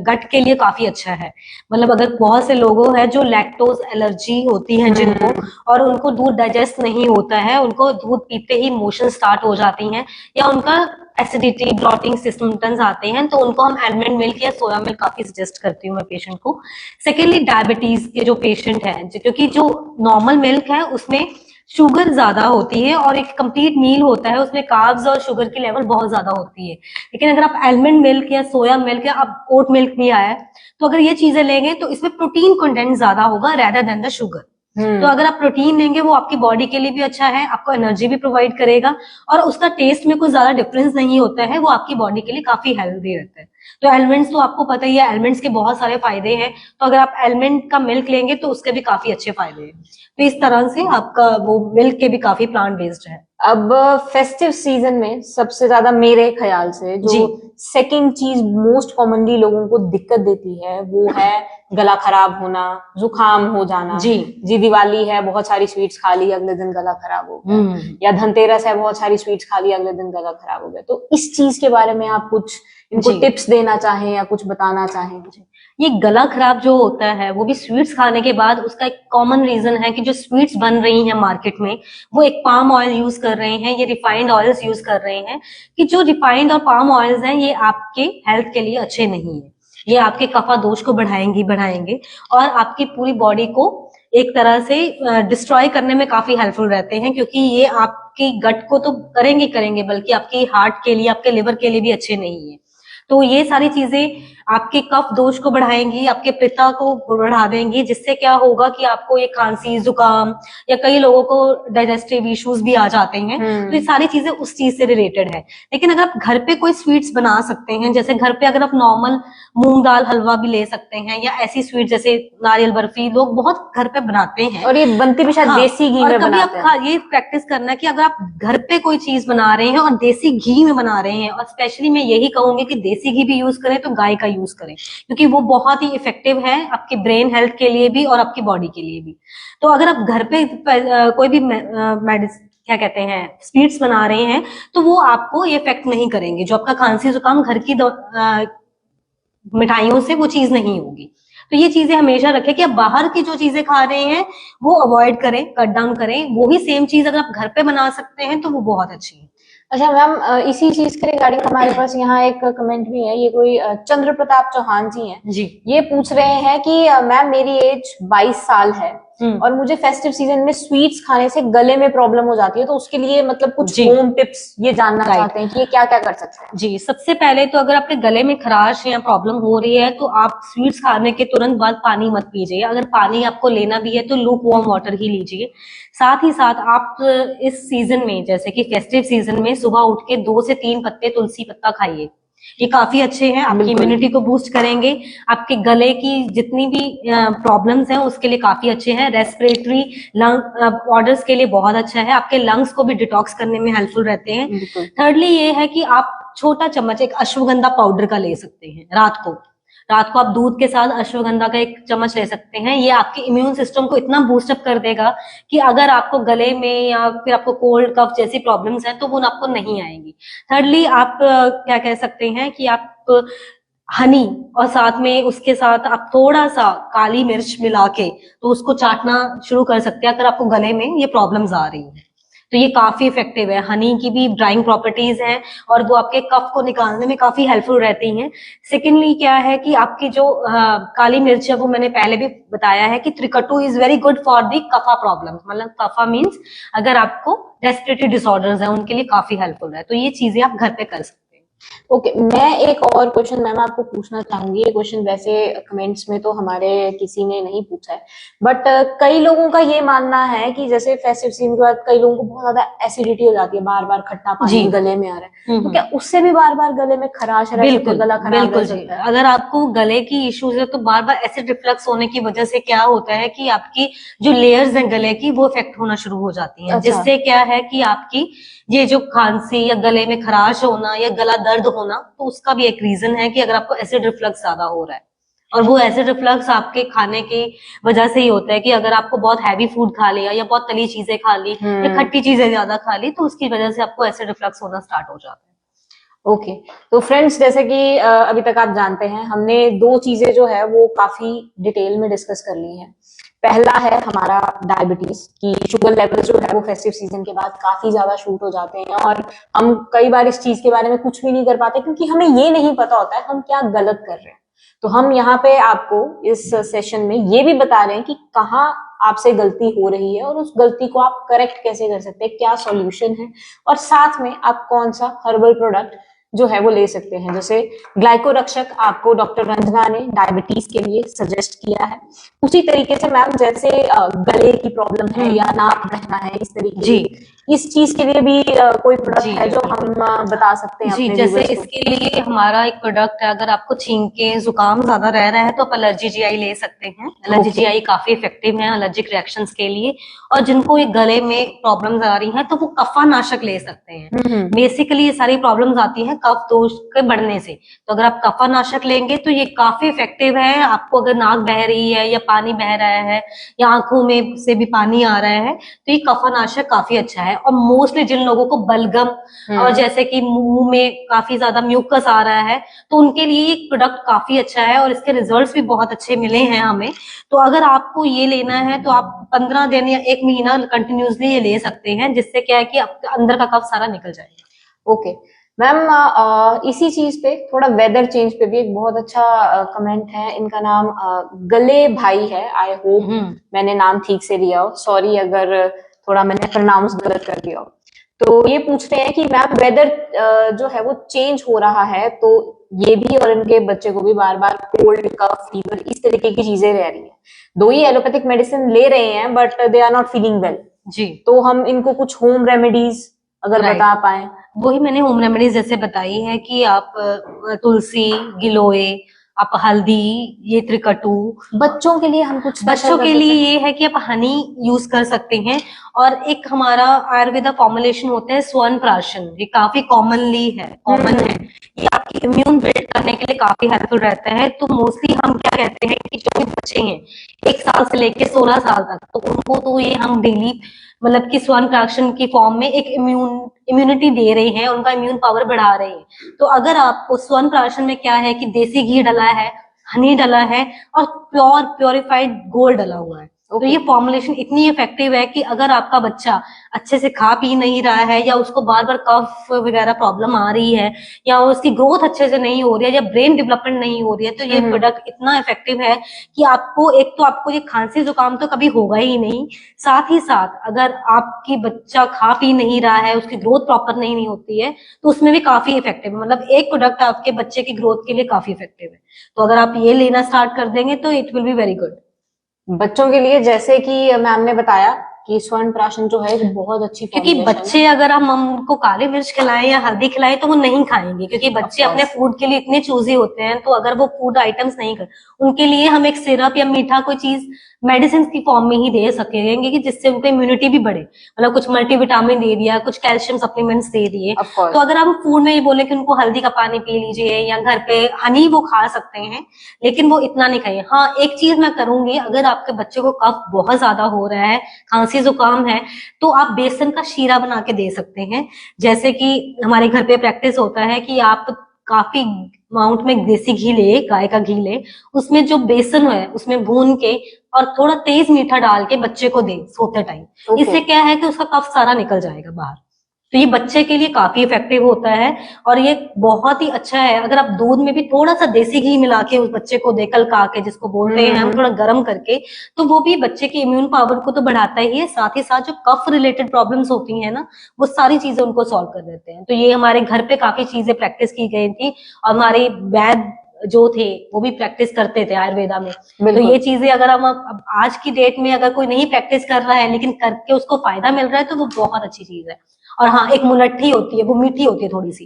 [SPEAKER 2] गट के लिए काफी अच्छा है। मतलब अगर बहुत से लोगों है जो लैक्टोज एलर्जी होती है जिनको, और उनको दूध डाइजेस्ट नहीं होता है, उनको दूध पीते ही मोशन स्टार्ट हो जाती हैं, या उनका एसिडिटी ब्लॉटिंग सिम्टम्स आते हैं, तो उनको हम आलमंड मिल्क या सोया मिल्क काफी सजेस्ट करती हूँ मैं पेशेंट को। सेकेंडली, डायबिटीज के जो पेशेंट है, क्योंकि जो नॉर्मल मिल्क है उसमें शुगर ज्यादा होती है और एक कंप्लीट मील होता है, उसमें कार्ब्स और शुगर की लेवल बहुत ज्यादा होती है। लेकिन अगर आप आलमंड मिल्क या सोया मिल्क या अब ओट मिल्क भी आया है, तो अगर ये चीजें लेंगे तो इसमें प्रोटीन कंटेंट ज्यादा होगा रेदर देन द शुगर। तो अगर आप प्रोटीन लेंगे वो आपकी बॉडी के लिए भी अच्छा है, आपको एनर्जी भी प्रोवाइड करेगा, और उसका टेस्ट में कोई ज्यादा डिफरेंस नहीं होता है, वो आपकी बॉडी के लिए काफी हेल्दी रहता है। तो एलमंड्स तो आपको पता ही है, एलमंड्स के बहुत सारे फायदे हैं, तो अगर आप एलमंड का मिल्क लेंगे तो उसके भी काफी अच्छे फायदे हैं। तो इस तरह से आपका वो मिल्क के भी काफी प्लांट बेस्ड है।
[SPEAKER 1] अब फेस्टिव सीजन में सबसे ज्यादा मेरे ख्याल से जो सेकंड चीज मोस्ट कॉमनली लोगों को दिक्कत देती है वो है गला खराब होना, जुकाम हो जाना। जी दिवाली है, बहुत सारी स्वीट्स खा ली, अगले दिन गला खराब हो गया, या धनतेरस है, बहुत सारी स्वीट्स खा ली, अगले दिन गला खराब हो गया। तो इस चीज के बारे में आप कुछ इनको टिप्स देना चाहें या कुछ बताना चाहें?
[SPEAKER 2] ये गला खराब जो होता है वो भी स्वीट्स खाने के बाद, उसका एक कॉमन रीजन है कि जो स्वीट्स बन रही हैं मार्केट में, वो एक पाम ऑयल यूज कर रहे हैं, ये रिफाइंड ऑयल्स यूज कर रहे हैं। कि जो रिफाइंड और पाम ऑयल्स हैं ये आपके हेल्थ के लिए अच्छे नहीं है, ये आपके कफा दोष को बढ़ाएंगे और आपकी पूरी बॉडी को एक तरह से डिस्ट्रॉय करने में काफी हेल्पफुल रहते हैं, क्योंकि ये आपकी गट को तो करेंगे बल्कि आपकी हार्ट के लिए, आपके लिवर के लिए भी अच्छे नहीं है। तो ये सारी चीजें आपके कफ दोष को बढ़ाएंगी, आपके पित्त को बढ़ा देंगी, जिससे क्या होगा कि आपको ये खांसी, जुकाम, या कई लोगों को डाइजेस्टिव इश्यूज भी आ जाते हैं। तो ये सारी चीजें उस चीज से रिलेटेड है। लेकिन अगर आप घर पे कोई स्वीट्स बना सकते हैं, जैसे घर पे अगर आप नॉर्मल मूंग दाल हलवा भी ले सकते हैं, या ऐसी स्वीट जैसे नारियल बर्फी लोग बहुत घर पे बनाते हैं,
[SPEAKER 1] और ये बनती भी शायद देसी घी में बनाते हैं।
[SPEAKER 2] ये प्रैक्टिस करना कि अगर आप घर पे कोई चीज बना रहे हैं और देसी घी में बना रहे हैं, और स्पेशली मैं यही कहूंगी कि देसी घी भी यूज करें तो गाय का यूज करें, क्योंकि वो बहुत ही इफेक्टिव है आपकी ब्रेन हेल्थ के लिए भी और आपकी बॉडी के लिए भी। तो अगर आप घर पे कोई भी क्या कहते हैं स्वीट्स बना रहे हैं, तो वो आपको ये इफेक्ट नहीं करेंगे। जो आपका खांसी जुकाम घर की मिठाइयों से वो चीज नहीं होगी। तो ये चीजें हमेशा रखें कि आप बाहर की जो चीजें खा रहे हैं वो अवॉइड करें, कट डाउन करें। वही सेम चीज अगर आप घर पे बना सकते हैं तो वो बहुत अच्छी है।
[SPEAKER 1] अच्छा मैम, इसी चीज के रिगार्डिंग हमारे पास यहाँ एक कमेंट भी है। ये कोई चंद्र प्रताप चौहान जी हैं जी, ये पूछ रहे हैं कि मैम मेरी एज 22 साल है और मुझे फेस्टिव सीजन में स्वीट्स खाने से गले में प्रॉब्लम हो जाती है, तो उसके लिए मतलब कुछ होम टिप्स ये जानना चाहते हैं कि ये क्या क्या कर सकते हैं।
[SPEAKER 2] जी, सबसे पहले तो अगर आपके गले में खराश या प्रॉब्लम हो रही है तो आप स्वीट्स खाने के तुरंत बाद पानी मत पीजिए। अगर पानी आपको लेना भी है तो लूक वार्म वाटर ही लीजिए। साथ ही साथ आप इस सीजन में, जैसे कि फेस्टिव सीजन में, सुबह उठ के 2 से 3 पत्ते तुलसी पत्ता खाइए। ये काफी अच्छे हैं, आपकी इम्यूनिटी को बूस्ट करेंगे, आपके गले की जितनी भी प्रॉब्लम्स हैं उसके लिए काफी अच्छे हैं। रेस्पिरेटरी लंग ऑर्डर्स के लिए बहुत अच्छा है, आपके लंग्स को भी डिटॉक्स करने में हेल्पफुल रहते हैं। थर्डली ये है कि आप छोटा चम्मच एक अश्वगंधा पाउडर का ले सकते हैं। रात को आप दूध के साथ अश्वगंधा का 1 चम्मच ले सकते हैं। ये आपके इम्यून सिस्टम को इतना बूस्टअप कर देगा कि अगर आपको गले में या फिर आपको कोल्ड कफ जैसी प्रॉब्लम्स हैं तो वो आपको नहीं आएंगी। थर्डली आप क्या कह सकते हैं कि आप हनी और साथ में उसके साथ आप थोड़ा सा काली मिर्च मिला के तो उसको चाटना शुरू कर सकते हैं अगर आपको गले में ये प्रॉब्लम्स आ रही हैं। तो ये काफी इफेक्टिव है। हनी की भी ड्राइंग प्रॉपर्टीज हैं और वो आपके कफ को निकालने में काफी हेल्पफुल रहती हैं। सेकेंडली क्या है कि आपकी जो काली मिर्च है वो मैंने पहले भी बताया है कि त्रिकटु is very good for the kapha problem, मतलब कफा मीन्स अगर आपको रेस्पिरेटरी डिसऑर्डर्स है उनके लिए काफी हेल्पफुल है। तो ये चीजें आप घर पे कर सकते हैं।
[SPEAKER 1] ओके, मैं एक और क्वेश्चन मैम आपको पूछना चाहूंगी। ये क्वेश्चन वैसे कमेंट्स में तो हमारे किसी ने नहीं पूछा है, बट कई लोगों का ये मानना है कि जैसे फेस्टिव सीजन के बाद कई लोगों को बहुत ज्यादा एसिडिटी हो जाती है, बार बार खट्टा पानी
[SPEAKER 2] जी।
[SPEAKER 1] गले में आ रहा है, तो क्या उससे भी बार बार गले में खराश रह सकती है,
[SPEAKER 2] बिल्कुल
[SPEAKER 1] गला खराब
[SPEAKER 2] बिल्कुल
[SPEAKER 1] रह
[SPEAKER 2] जी।
[SPEAKER 1] सकता है?
[SPEAKER 2] अगर आपको गले की इश्यूज है तो बार बार एसिड रिफ्लक्स होने की वजह से क्या होता है कि आपकी जो लेयर्स हैं गले की वो इफेक्ट होना शुरू हो जाती हैं,
[SPEAKER 1] अच्छा।
[SPEAKER 2] जिससे क्या है कि आपकी ये जो खांसी या गले में खराश होना या गला दर्द होना, तो उसका भी एक रीजन है कि अगर आपको एसिड रिफ्लक्स ज्यादा हो रहा है। और वो एसिड रिफ्लक्स आपके खाने की वजह से ही होता है कि अगर आपको बहुत हैवी फूड खा लिया या बहुत तली चीजें खा ली या खट्टी चीजें ज्यादा खा ली, तो उसकी वजह से आपको एसिड रिफ्लक्स होना स्टार्ट हो जाता है।
[SPEAKER 1] ओके, तो फ्रेंड्स जैसे कि अभी तक आप जानते हैं हमने दो चीजें जो है वो काफी डिटेल में डिस्कस कर ली हैं। पहला है हमारा डायबिटीज की शुगर लेवल जो है वो फेस्टिव सीजन के बाद काफी ज्यादा शूट हो जाते हैं, और हम कई बार इस चीज के बारे में कुछ भी नहीं कर पाते क्योंकि हमें ये नहीं पता होता है हम क्या गलत कर रहे हैं। तो हम यहाँ पे आपको इस सेशन में ये भी बता रहे हैं कि कहाँ आपसे गलती हो रही है और उस गलती को आप करेक्ट कैसे कर सकते हैं, क्या सॉल्यूशन है, और साथ में आप कौन सा हर्बल प्रोडक्ट जो है वो ले सकते हैं। जैसे ग्लाइको रक्षक आपको डॉक्टर रंजना ने डायबिटीज के लिए सजेस्ट किया है, उसी तरीके से मैम जैसे गले की प्रॉब्लम है या नाक बहना है, इस तरीके
[SPEAKER 2] जी।
[SPEAKER 1] इस चीज के लिए भी कोई प्रोडक्ट
[SPEAKER 2] जी,
[SPEAKER 1] है जो हम बता सकते हैं
[SPEAKER 2] जी,
[SPEAKER 1] अपने
[SPEAKER 2] जैसे
[SPEAKER 1] viewers को?
[SPEAKER 2] इसके लिए हमारा एक प्रोडक्ट है, अगर आपको छींके जुकाम ज्यादा रह रहा है तो आप एलर्जी जीआई ले सकते हैं। Allergy
[SPEAKER 1] Okay.
[SPEAKER 2] जीआई काफी इफेक्टिव है एलर्जिक रिएक्शंस के लिए। और जिनको ये गले में प्रॉब्लम्स आ रही हैं तो वो कफा नाशक ले सकते हैं। बेसिकली ये सारी प्रॉब्लम्स आती हैं कफ दोष के बढ़ने से, तो अगर आप कफा नाशक लेंगे तो ये काफी इफेक्टिव है। आपको अगर नाक बह रही है या पानी बह रहा है या आंखों में से भी पानी आ रहा है तो ये कफा नाशक काफी अच्छा है। और मोस्टली जिन लोगों को बलगम और जैसे कि मुंह में काफी ज्यादा म्यूकस आ रहा है तो उनके लिए ये प्रोडक्ट काफी अच्छा है और इसके रिजल्ट्स भी बहुत अच्छे मिले हैं हमें। तो अगर आपको ये लेना है तो आप 15 दिन या 1 महीना कंटिन्यूसली ये ले सकते हैं, जिससे क्या है कि आपका अंदर का कफ सारा निकल जाएगा।
[SPEAKER 1] ओके मैम, इसी चीज पे थोड़ा वेदर चेंज पे भी एक बहुत अच्छा कमेंट है। इनका नाम गले भाई है, आई होप मैंने नाम ठीक से लिया हो, सॉरी अगर थोड़ा मैंने प्रोनाउंस गलत कर दिया हो। तो ये पूछ रहे हैं कि मैम वेदर जो है वो चेंज हो रहा है तो ये भी और इनके बच्चे को भी बार बार कोल्ड कफ फीवर इस तरीके की चीजें रह रही हैं। दो ही एलोपैथिक मेडिसिन ले रहे हैं but they are not feeling well
[SPEAKER 2] जी।
[SPEAKER 1] तो हम इनको कुछ होम रेमेडीज अगर बता पाए।
[SPEAKER 2] वही मैंने होम रेमेडीज जैसे बताई है कि आप तुलसी, गिलोय, आप हल्दी, ये त्रिकटु।
[SPEAKER 1] बच्चों के लिए हम कुछ
[SPEAKER 2] बच्चों के लिए ये है कि आप हनी यूज कर सकते हैं। और एक हमारा आयुर्वेदा फॉर्मुलेशन होता है स्वर्ण प्राशन, ये काफी कॉमन है। ये आपकी इम्यून बिल्ड करने के लिए काफी हेल्पफुल रहता है। तो मोस्टली हम क्या कहते हैं कि जो भी बच्चे हैं 1 साल से लेके 16 साल तक, तो उनको तो ये हम डेली मतलब कि स्वर्ण प्राशन की फॉर्म में एक इम्यूनिटी दे रहे हैं, उनका इम्यून पावर बढ़ा रहे हैं। तो अगर आपको स्वर्ण प्राशन में क्या है कि देसी घी डला है, हनी डला है और प्योरिफाइड गोल्ड डला हुआ है। तो ये फॉर्मुलेशन इतनी इफेक्टिव है कि अगर आपका बच्चा अच्छे से खा पी नहीं रहा है या उसको बार बार कफ वगैरह प्रॉब्लम आ रही है या उसकी ग्रोथ अच्छे से नहीं हो रही है या ब्रेन डेवलपमेंट नहीं हो रही है, तो ये प्रोडक्ट इतना इफेक्टिव है कि आपको एक तो आपको ये खांसी जुकाम तो कभी होगा ही नहीं, साथ ही साथ अगर आपकी बच्चा खा पी नहीं रहा है, उसकी ग्रोथ प्रॉपर नहीं होती है, तो उसमें भी काफी इफेक्टिव है। मतलब एक प्रोडक्ट आपके बच्चे की ग्रोथ के लिए काफी इफेक्टिव है। तो अगर आप ये लेना स्टार्ट कर देंगे तो it will be very good.
[SPEAKER 1] बच्चों के लिए जैसे कि मैम ने बताया कि स्वर्ण प्राशन जो है बहुत अच्छी,
[SPEAKER 2] क्योंकि बच्चे अगर हम उनको काली मिर्च खिलाएं या हल्दी खिलाएं तो वो नहीं खाएंगे, क्योंकि बच्चे अपने फूड के लिए इतने चूजी होते हैं। तो अगर वो फूड आइटम्स नहीं कर, उनके लिए हम एक सिरप या मीठा कोई चीज मेडिसिन की फॉर्म में ही दे सकेंगे कि जिससे उनको इम्यूनिटी भी बढ़े। मतलब कुछ मल्टीविटामिन दे दिया, कुछ कैल्शियम सप्लीमेंट्स दे दिए। तो अगर हम फूड में ये बोले कि उनको हल्दी का पानी पी लीजिए या घर पे हनी वो खा सकते हैं, लेकिन वो इतना नहीं खाइए। हाँ, एक चीज मैं करूंगी, अगर आपके बच्चे को कफ बहुत ज्यादा हो रहा है, खांसी जुकाम है, तो आप बेसन का शीरा बना के दे सकते हैं। जैसे कि हमारे घर पे प्रैक्टिस होता है कि आप काफी अमाउंट में देसी घी ले, गाय का घी ले, उसमें जो बेसन है उसमें भून के और थोड़ा तेज मीठा डाल के बच्चे को दे सोते टाइम।
[SPEAKER 1] Okay.
[SPEAKER 2] इससे क्या है कि उसका कफ सारा निकल जाएगा बाहर। तो ये बच्चे के लिए काफी इफेक्टिव होता है और ये बहुत ही अच्छा है। अगर आप दूध में भी थोड़ा सा देसी घी मिला के उस बच्चे को दे, कलका के जिसको बोलते हैं हम, थोड़ा गर्म करके, तो वो भी बच्चे की इम्यून पावर को तो बढ़ाता ही है, साथ ही साथ जो कफ रिलेटेड प्रॉब्लम्स होती है ना, वो सारी चीजें उनको सॉल्व कर देते हैं। तो ये हमारे घर पे काफी चीजें प्रैक्टिस की गई थी और हमारे वैद्य जो थे वो भी प्रैक्टिस करते थे आयुर्वेदा में। तो ये चीजें अगर हम अब आज की डेट में अगर कोई नहीं प्रैक्टिस कर रहा है लेकिन करके उसको फायदा मिल रहा है तो वो बहुत अच्छी चीज है। और हाँ, एक मुलट्ठी होती है, वो मीठी होती है थोड़ी सी,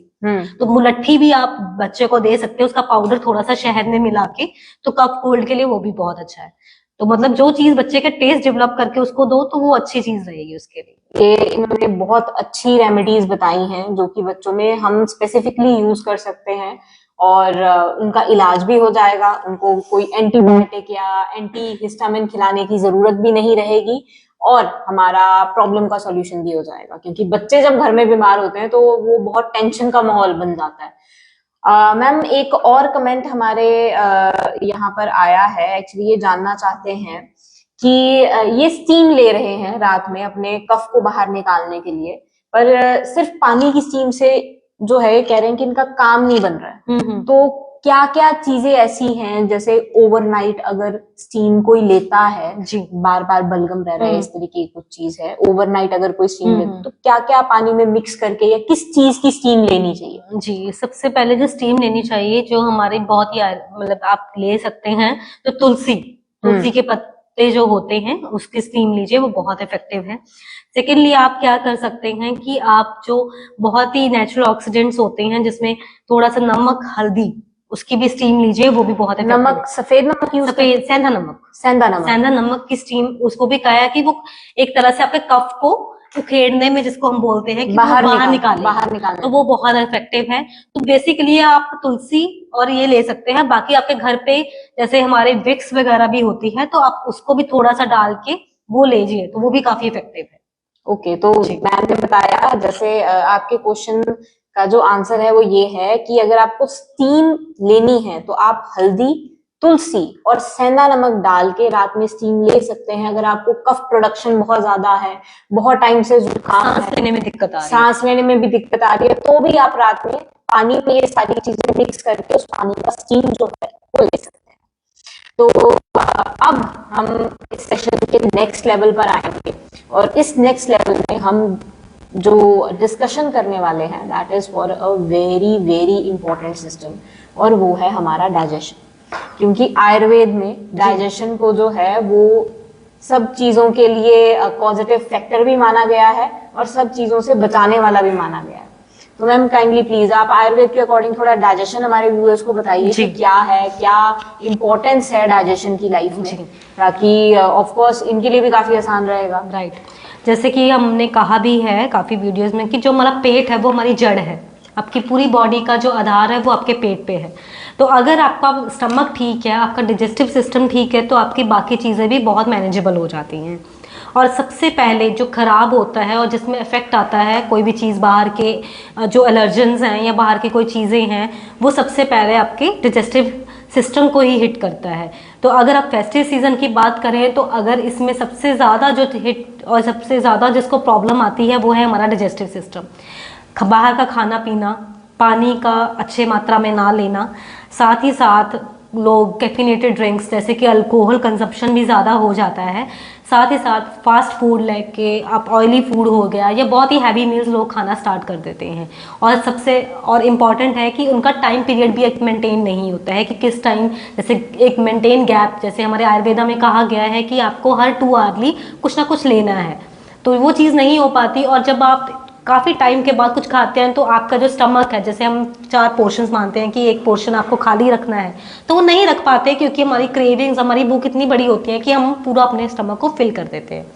[SPEAKER 2] तो मुलट्ठी भी आप बच्चे को दे सकते हैं, उसका पाउडर थोड़ा सा शहद में मिला के, तो कफ कोल्ड के लिए वो भी बहुत अच्छा है। तो मतलब जो चीज बच्चे का टेस्ट डेवलप करके उसको दो तो वो अच्छी चीज रहेगी उसके लिए।
[SPEAKER 1] ये इन्होंने बहुत अच्छी रेमेडीज बताई हैं जो कि बच्चों में हम स्पेसिफिकली यूज कर सकते हैं और उनका इलाज भी हो जाएगा। उनको कोई एंटीबायोटिक या एंटी हिस्टामिन खिलाने की जरूरत भी नहीं रहेगी और हमारा प्रॉब्लम का सॉल्यूशन भी हो जाएगा, क्योंकि बच्चे जब घर में बीमार होते हैं तो वो बहुत टेंशन का माहौल बन जाता है। मैम, एक और कमेंट हमारे यहाँ पर आया है। एक्चुअली ये जानना चाहते हैं कि ये स्टीम ले रहे हैं रात में अपने कफ को बाहर निकालने के लिए, पर सिर्फ पानी की स्टीम से जो है कह रहे हैं कि इनका काम नहीं बन रहा है। तो क्या क्या चीजें ऐसी हैं, जैसे ओवरनाइट अगर स्टीम कोई लेता है,
[SPEAKER 2] जी,
[SPEAKER 1] बार बार बलगम रह रहा है, इस तरीके की कुछ चीज है, ओवरनाइट अगर कोई स्टीम लेता तो क्या क्या पानी में मिक्स करके या किस चीज की स्टीम लेनी चाहिए?
[SPEAKER 2] जी, सबसे पहले जो स्टीम लेनी चाहिए, जो हमारे बहुत ही मतलब आप ले सकते हैं, तो तुलसी के पत्ते जो होते हैं उसकी स्टीम लीजिए, वो बहुत इफेक्टिव है। सेकेंडली आप क्या कर सकते हैं कि आप जो बहुत ही नेचुरल ऑक्सीडेंट्स होते हैं जिसमें थोड़ा सा नमक, हल्दी, उसकी भी स्टीम लीजिए, वो भी बहुत इफेक्टिव।
[SPEAKER 1] नमक, सफेद नमक यूज,
[SPEAKER 2] सफेद सेंधा नमक की स्टीम, उसको भी कहा है कि वो एक तरह से आपके कफ को उखेड़ने में, जिसको हम बोलते हैं कि बाहर निकाले, तो वो बहुत इफेक्टिव है। तो बेसिकली आप तुलसी और ये ले सकते हैं। बाकी आपके घर पे जैसे हमारे विक्स वगैरह भी होती है, तो आप उसको भी थोड़ा सा डाल के वो लीजिए, तो वो भी काफी इफेक्टिव है।
[SPEAKER 1] ओके, तो मैम ने बताया, जैसे आपके क्वेश्चन का जो आंसर है वो ये है कि अगर आपको स्टीम लेनी है तो आप हल्दी, तुलसी और सेंधा नमक डाल के रात में स्टीम ले सकते हैं। अगर आपको कफ प्रोडक्शन बहुत ज्यादा है, बहुत टाइम से जुकाम है,
[SPEAKER 2] सांस लेने में दिक्कत आ रही है,
[SPEAKER 1] सांस लेने में भी दिक्कत आ रही है, तो भी आप रात में पानी में ये सारी चीजें मिक्स करके उस पानी का स्टीम जो है वो ले सकते हैं। तो अब हम इस सेशन के नेक्स्ट लेवल पर आएंगे और इस नेक्स्ट लेवल में हम जो डिस्कशन करने वाले हैं that is for a very very important system, और वो है हमारा डाइजेशन। क्योंकि आयुर्वेद में डाइजेशन को जो है वो सब चीजों के लिए पॉजिटिव फैक्टर भी माना गया है और सब चीजों से बचाने वाला भी माना गया है। तो मैम काइंडली प्लीज आप आयुर्वेद के अकॉर्डिंग थोड़ा डाइजेशन हमारे व्यूअर्स को बताइए कि क्या है, क्या इंपॉर्टेंस है डाइजेशन की लाइफ में, ताकि ऑफ कोर्स इनके लिए भी काफी आसान रहेगा।
[SPEAKER 2] राइट, जैसे कि हमने कहा भी है काफी वीडियोस में कि जो हमारा पेट है वो हमारी जड़ है, आपकी पूरी बॉडी का जो आधार है वो आपके पेट पे है। तो अगर आपका स्टमक ठीक है, आपका डाइजेस्टिव सिस्टम ठीक है, तो आपकी बाकी चीज़ें भी बहुत मैनेजेबल हो जाती हैं। और सबसे पहले जो खराब होता है और जिसमें इफेक्ट आता है कोई भी चीज़, बाहर के जो एलर्जेंस हैं या बाहर की कोई चीज़ें हैं, वो सबसे पहले आपके डाइजेस्टिव सिस्टम को ही हिट करता है। तो अगर आप फेस्टिव सीजन की बात करें तो अगर इसमें सबसे ज़्यादा जो हिट और सबसे ज़्यादा जिसको प्रॉब्लम आती है वो है हमारा डाइजेस्टिव सिस्टम। बाहर का खाना पीना, पानी का अच्छे मात्रा में ना लेना, साथ ही साथ लोग कैफिनेटेड ड्रिंक्स जैसे कि अल्कोहल कंजप्शन भी ज़्यादा हो जाता है, साथ ही साथ फास्ट फूड लेके आप ऑयली फूड हो गया या बहुत ही हैवी मील्स लोग खाना स्टार्ट कर देते हैं। और सबसे और इम्पॉर्टेंट है कि उनका टाइम पीरियड भी एक मेंटेन नहीं होता है कि किस टाइम, जैसे एक मेंटेन गैप, जैसे हमारे आयुर्वेदा में कहा गया है कि आपको हर 2 आवर्ली कुछ ना कुछ लेना है, तो वो चीज़ नहीं हो पाती। और जब आप काफ़ी टाइम के बाद कुछ खाते हैं तो आपका जो स्टमक है, जैसे हम 4 पोर्शंस मानते हैं कि एक पोर्शन आपको खाली रखना है, तो वो नहीं रख पाते क्योंकि हमारी क्रेविंग्स, हमारी भूख इतनी बड़ी होती है कि हम पूरा अपने स्टमक को फिल कर देते हैं।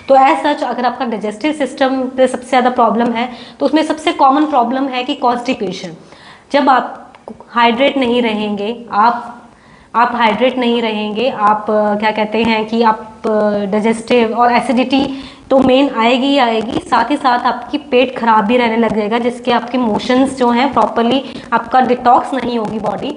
[SPEAKER 2] तो एज सच अगर आपका डाइजेस्टिव सिस्टम पे सबसे ज़्यादा प्रॉब्लम है तो उसमें सबसे कॉमन प्रॉब्लम है कि कॉन्स्टिपेशन। जब आप हाइड्रेट नहीं रहेंगे, आप हाइड्रेट नहीं रहेंगे, आप क्या कहते हैं कि आप डाइजेस्टिव और एसिडिटी, तो तो मेन आएगी ही आएगी, साथ ही साथ आपकी पेट खराब भी रहने लग जाएगा, जिसके आपके मोशंस जो हैं प्रॉपरली आपका डिटॉक्स नहीं होगी बॉडी,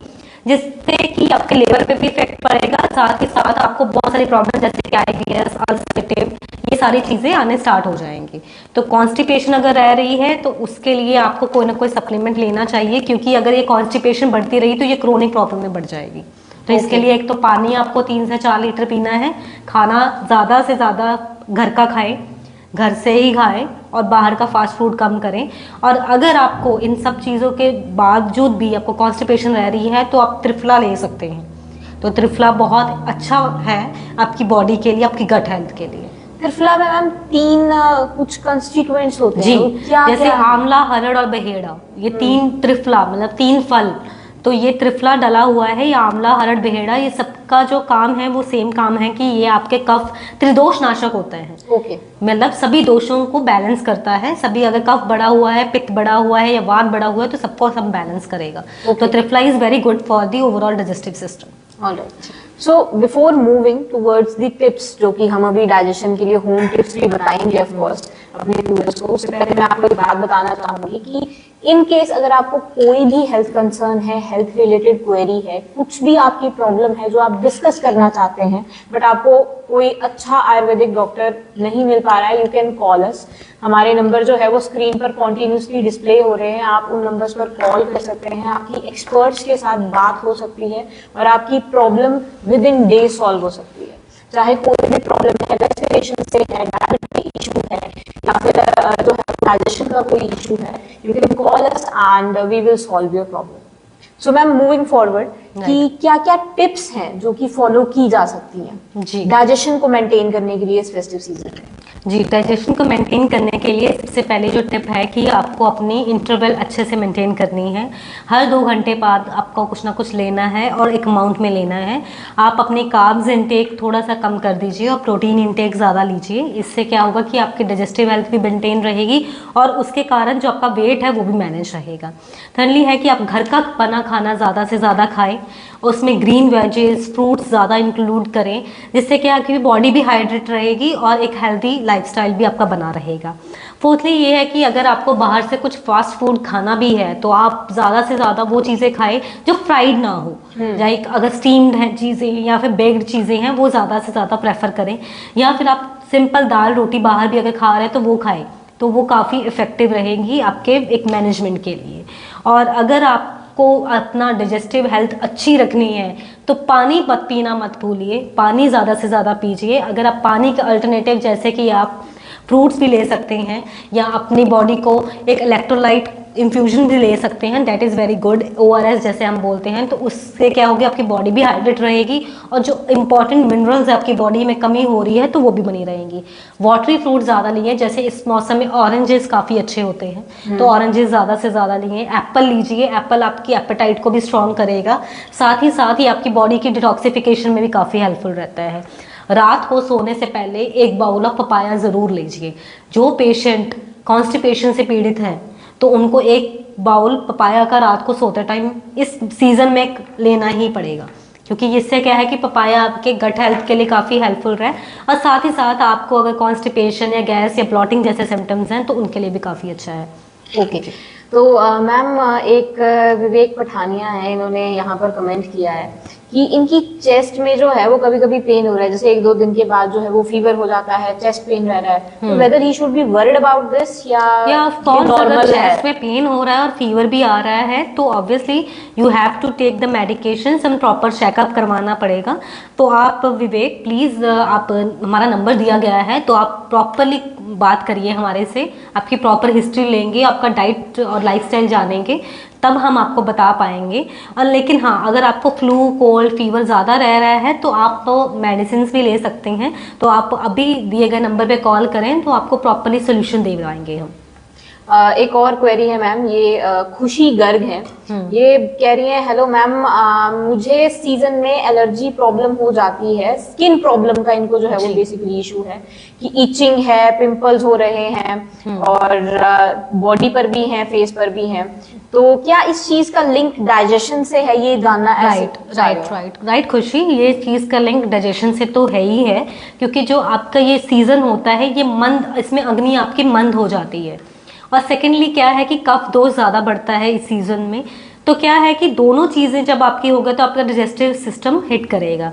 [SPEAKER 2] जिससे कि आपके लिवर पे भी इफेक्ट पड़ेगा। साथ ही साथ आपको बहुत सारी प्रॉब्लम जैसे कि IBS, अल्सरेटिव, ये सारी चीजें आने स्टार्ट हो जाएंगी। तो कॉन्स्टिपेशन अगर रह रही है तो उसके लिए आपको कोई ना कोई सप्लीमेंट लेना चाहिए, क्योंकि अगर ये कॉन्स्टिपेशन बढ़ती रही तो ये क्रोनिक प्रॉब्लम में बढ़ जाएगी। तो इसके लिए एक तो पानी आपको 3 से 4 लीटर पीना है, खाना ज़्यादा से ज़्यादा घर का खाएं, घर से ही खाएं, और बाहर का फास्ट फूड कम करें। और अगर आपको इन सब चीज़ों के बावजूद भी आपको कॉन्स्टिपेशन रह रही है तो आप त्रिफला ले सकते हैं। तो त्रिफला बहुत अच्छा है आपकी बॉडी के लिए, आपकी गट हेल्थ के लिए।
[SPEAKER 1] त्रिफला में मैम 3 कुछ कंस्टिट्यूएंट्स होते
[SPEAKER 2] जी,
[SPEAKER 1] हैं, क्या
[SPEAKER 2] जैसे
[SPEAKER 1] क्या?
[SPEAKER 2] आंवला, हरड़ और बहेड़ा, ये 3 त्रिफला मतलब 3 फल, तो ये त्रिफला डला हुआ है, ये आंवला, हरड़, बहेड़ा, ये सबका जो काम है वो सेम काम है कि ये आपके कफ त्रिदोष नाशक होते हैं।
[SPEAKER 1] ओके।
[SPEAKER 2] मतलब सभी दोषों को बैलेंस करता है, सभी अगर कफ बढ़ा हुआ है, पित्त बढ़ा हुआ है या वात बढ़ा हुआ है तो सबको सब बैलेंस करेगा। तो triphala is very good for the overall digestive system.
[SPEAKER 1] Alright, so before moving towards the tips जो कि हम अभी डाइजेशन के लिए होम टिप्स भी बताएंगे ऑफ कोर्स अपने व्यूअर्स को, उससे पहले मैं आपको एक बात बताना चाहूंगी कि इन केस अगर आपको कोई भी हेल्थ कंसर्न है, हेल्थ रिलेटेड क्वेरी है, कुछ भी आपकी प्रॉब्लम है जो आप डिस्कस करना चाहते हैं बट आपको कोई अच्छा आयुर्वेदिक डॉक्टर नहीं मिल पा रहा है, यू कैन कॉल अस। हमारे नंबर जो है वो स्क्रीन पर कॉन्टिन्यूसली डिस्प्ले हो रहे हैं, आप उन नंबर्स पर कॉल कर सकते हैं, आपकी एक्सपर्ट्स के साथ बात हो सकती है और आपकी problem with in day solve हो सकती है। चाहे कोई भी प्रॉब्लम है, रेस्पिरेशन से है, डायबिटिक इशू है या फिर जो है डाइजेशन का कोई इशू है, you can call us and we will solve your problem. So ma'am moving forward कि क्या क्या टिप्स हैं जो कि फॉलो की जा सकती हैं
[SPEAKER 2] जी,
[SPEAKER 1] डाइजेशन को मेंटेन करने के लिए इस फेस्टिव सीजन में?
[SPEAKER 2] जी, डाइजेशन को मेंटेन करने के लिए सबसे पहले जो टिप है कि आपको अपनी इंटरवल अच्छे से मेंटेन करनी है। हर 2 घंटे बाद आपको कुछ ना कुछ लेना है और एक अमाउंट में लेना है। आप अपने कार्ब्स इंटेक थोड़ा सा कम कर दीजिए और प्रोटीन इंटेक ज़्यादा लीजिए। इससे क्या होगा कि आपकी डाइजेस्टिव हेल्थ भी मेंटेन रहेगी और उसके कारण जो आपका वेट है वो भी मैनेज रहेगा। थर्डली है कि आप घर का बना खाना ज़्यादा से ज़्यादा खाएं, उसमें ग्रीन वेजेस, फ्रूट्स ज़्यादा इंक्लूड करें, जिससे क्या आपकी बॉडी भी हाइड्रेट रहेगी और एक हेल्दी लाइफस्टाइल भी आपका बना रहेगा। फोर्थली ये है कि अगर आपको बाहर से कुछ फास्ट फूड खाना भी है तो आप ज़्यादा से ज़्यादा वो चीज़ें खाएं जो फ्राइड ना हो, लाइक अगर स्टीम्ड है चीज़ें या फिर बेक्ड चीज़ें हैं वो ज़्यादा से ज़्यादा प्रेफर करें, या फिर आप सिंपल दाल रोटी बाहर भी अगर खा रहे हैं तो वो खाएं, तो वो काफ़ी इफ़ेक्टिव रहेंगी आपके एक मैनेजमेंट के लिए। और अगर आप को अपना डाइजेस्टिव हेल्थ अच्छी रखनी है तो पानी मत पीना मत भूलिए, पानी ज़्यादा से ज़्यादा पीजिए। अगर आप पानी के अल्टरनेटिव जैसे कि आप फ्रूट्स भी ले सकते हैं या अपनी बॉडी को एक इलेक्ट्रोलाइट इन्फ्यूजन भी ले सकते हैं, that is very good, ORS जैसे हम बोलते हैं, तो उससे क्या होगी आपकी बॉडी भी हाइड्रेट रहेगी और जो इंपॉर्टेंट मिनरल्स आपकी बॉडी में कमी हो रही है तो वो भी बनी रहेंगी। वाटरी फ्रूट ज़्यादा लिए, जैसे इस मौसम में ऑरेंजेस काफ़ी अच्छे होते हैं तो ऑरेंजेस ज़्यादा से ज़्यादा लिए। एप्पल लीजिए, एप्पल आपकी एपेटाइट को भी स्ट्रॉन्ग करेगा, साथ ही आपकी बॉडी की डिटॉक्सिफिकेशन में भी काफ़ी हेल्पफुल रहता है। रात को सोने से पहले 1 बाउल ऑफ पपाया ज़रूर लीजिए। जो पेशेंट कॉन्स्टिपेशन से पीड़ित हैं तो उनको 1 बाउल पपाया का रात को सोते टाइम इस सीज़न में लेना ही पड़ेगा, क्योंकि इससे क्या है कि पपाया आपके गट हेल्थ के लिए काफ़ी हेल्पफुल है और साथ ही साथ आपको अगर कॉन्स्टिपेशन या गैस या ब्लॉटिंग जैसे सिम्टम्स हैं तो उनके लिए भी काफ़ी अच्छा है।
[SPEAKER 1] ओके, तो मैम एक विवेक पठानिया है, इन्होंने यहाँ पर कमेंट किया है कि इनकी चेस्ट में जो है वो कभी कभी पेन हो रहा है, जैसे 1-2 दिन के बाद जो है वो फीवर हो जाता है, चेस्ट पेन रह रहा है, तो weather he should be worried about this या
[SPEAKER 2] ऑफ कोर्स अगर चेस्ट में पेन हो रहा है और फीवर भी आ रहा है तो obviously you have to take the medications and proper checkup करवाना पड़ेगा। तो आप विवेक प्लीज़, आप हमारा नंबर दिया गया है तो आप प्रॉपरली बात करिए हमारे से, आपकी प्रॉपर हिस्ट्री लेंगे, आपका डाइट और लाइफस्टाइल जानेंगे, तब हम आपको बता पाएंगे। और लेकिन हाँ, अगर आपको फ्लू, कोल्ड, फीवर ज़्यादा रह रहा है तो आप तो मेडिसिन भी ले सकते हैं, तो आप अभी दिए गए नंबर पे कॉल करें तो आपको प्रॉपरली सोल्यूशन दे पाएंगे हम।
[SPEAKER 1] एक और क्वेरी है मैम, ये खुशी गर्ग है। ये कह रही है, हेलो मैम, मुझे सीजन में एलर्जी प्रॉब्लम हो जाती है, स्किन प्रॉब्लम का इनको जो है वो बेसिकली इशू है कि इचिंग है, पिंपल्स हो रहे हैं और बॉडी पर भी हैं, फेस पर भी हैं। तो क्या इस चीज का लिंक डाइजेशन से है, ये जानना।
[SPEAKER 2] राइट खुशी, ये चीज का लिंक डाइजेशन से तो है ही है, क्योंकि जो आपका ये सीजन होता है ये मंद, इसमें अग्नि आपकी मंद हो जाती है। और सेकेंडली क्या है कि कफ दोष ज्यादा बढ़ता है इस सीजन में। तो क्या है कि दोनों चीजें जब आपकी होगा तो आपका डाइजेस्टिव सिस्टम हिट करेगा।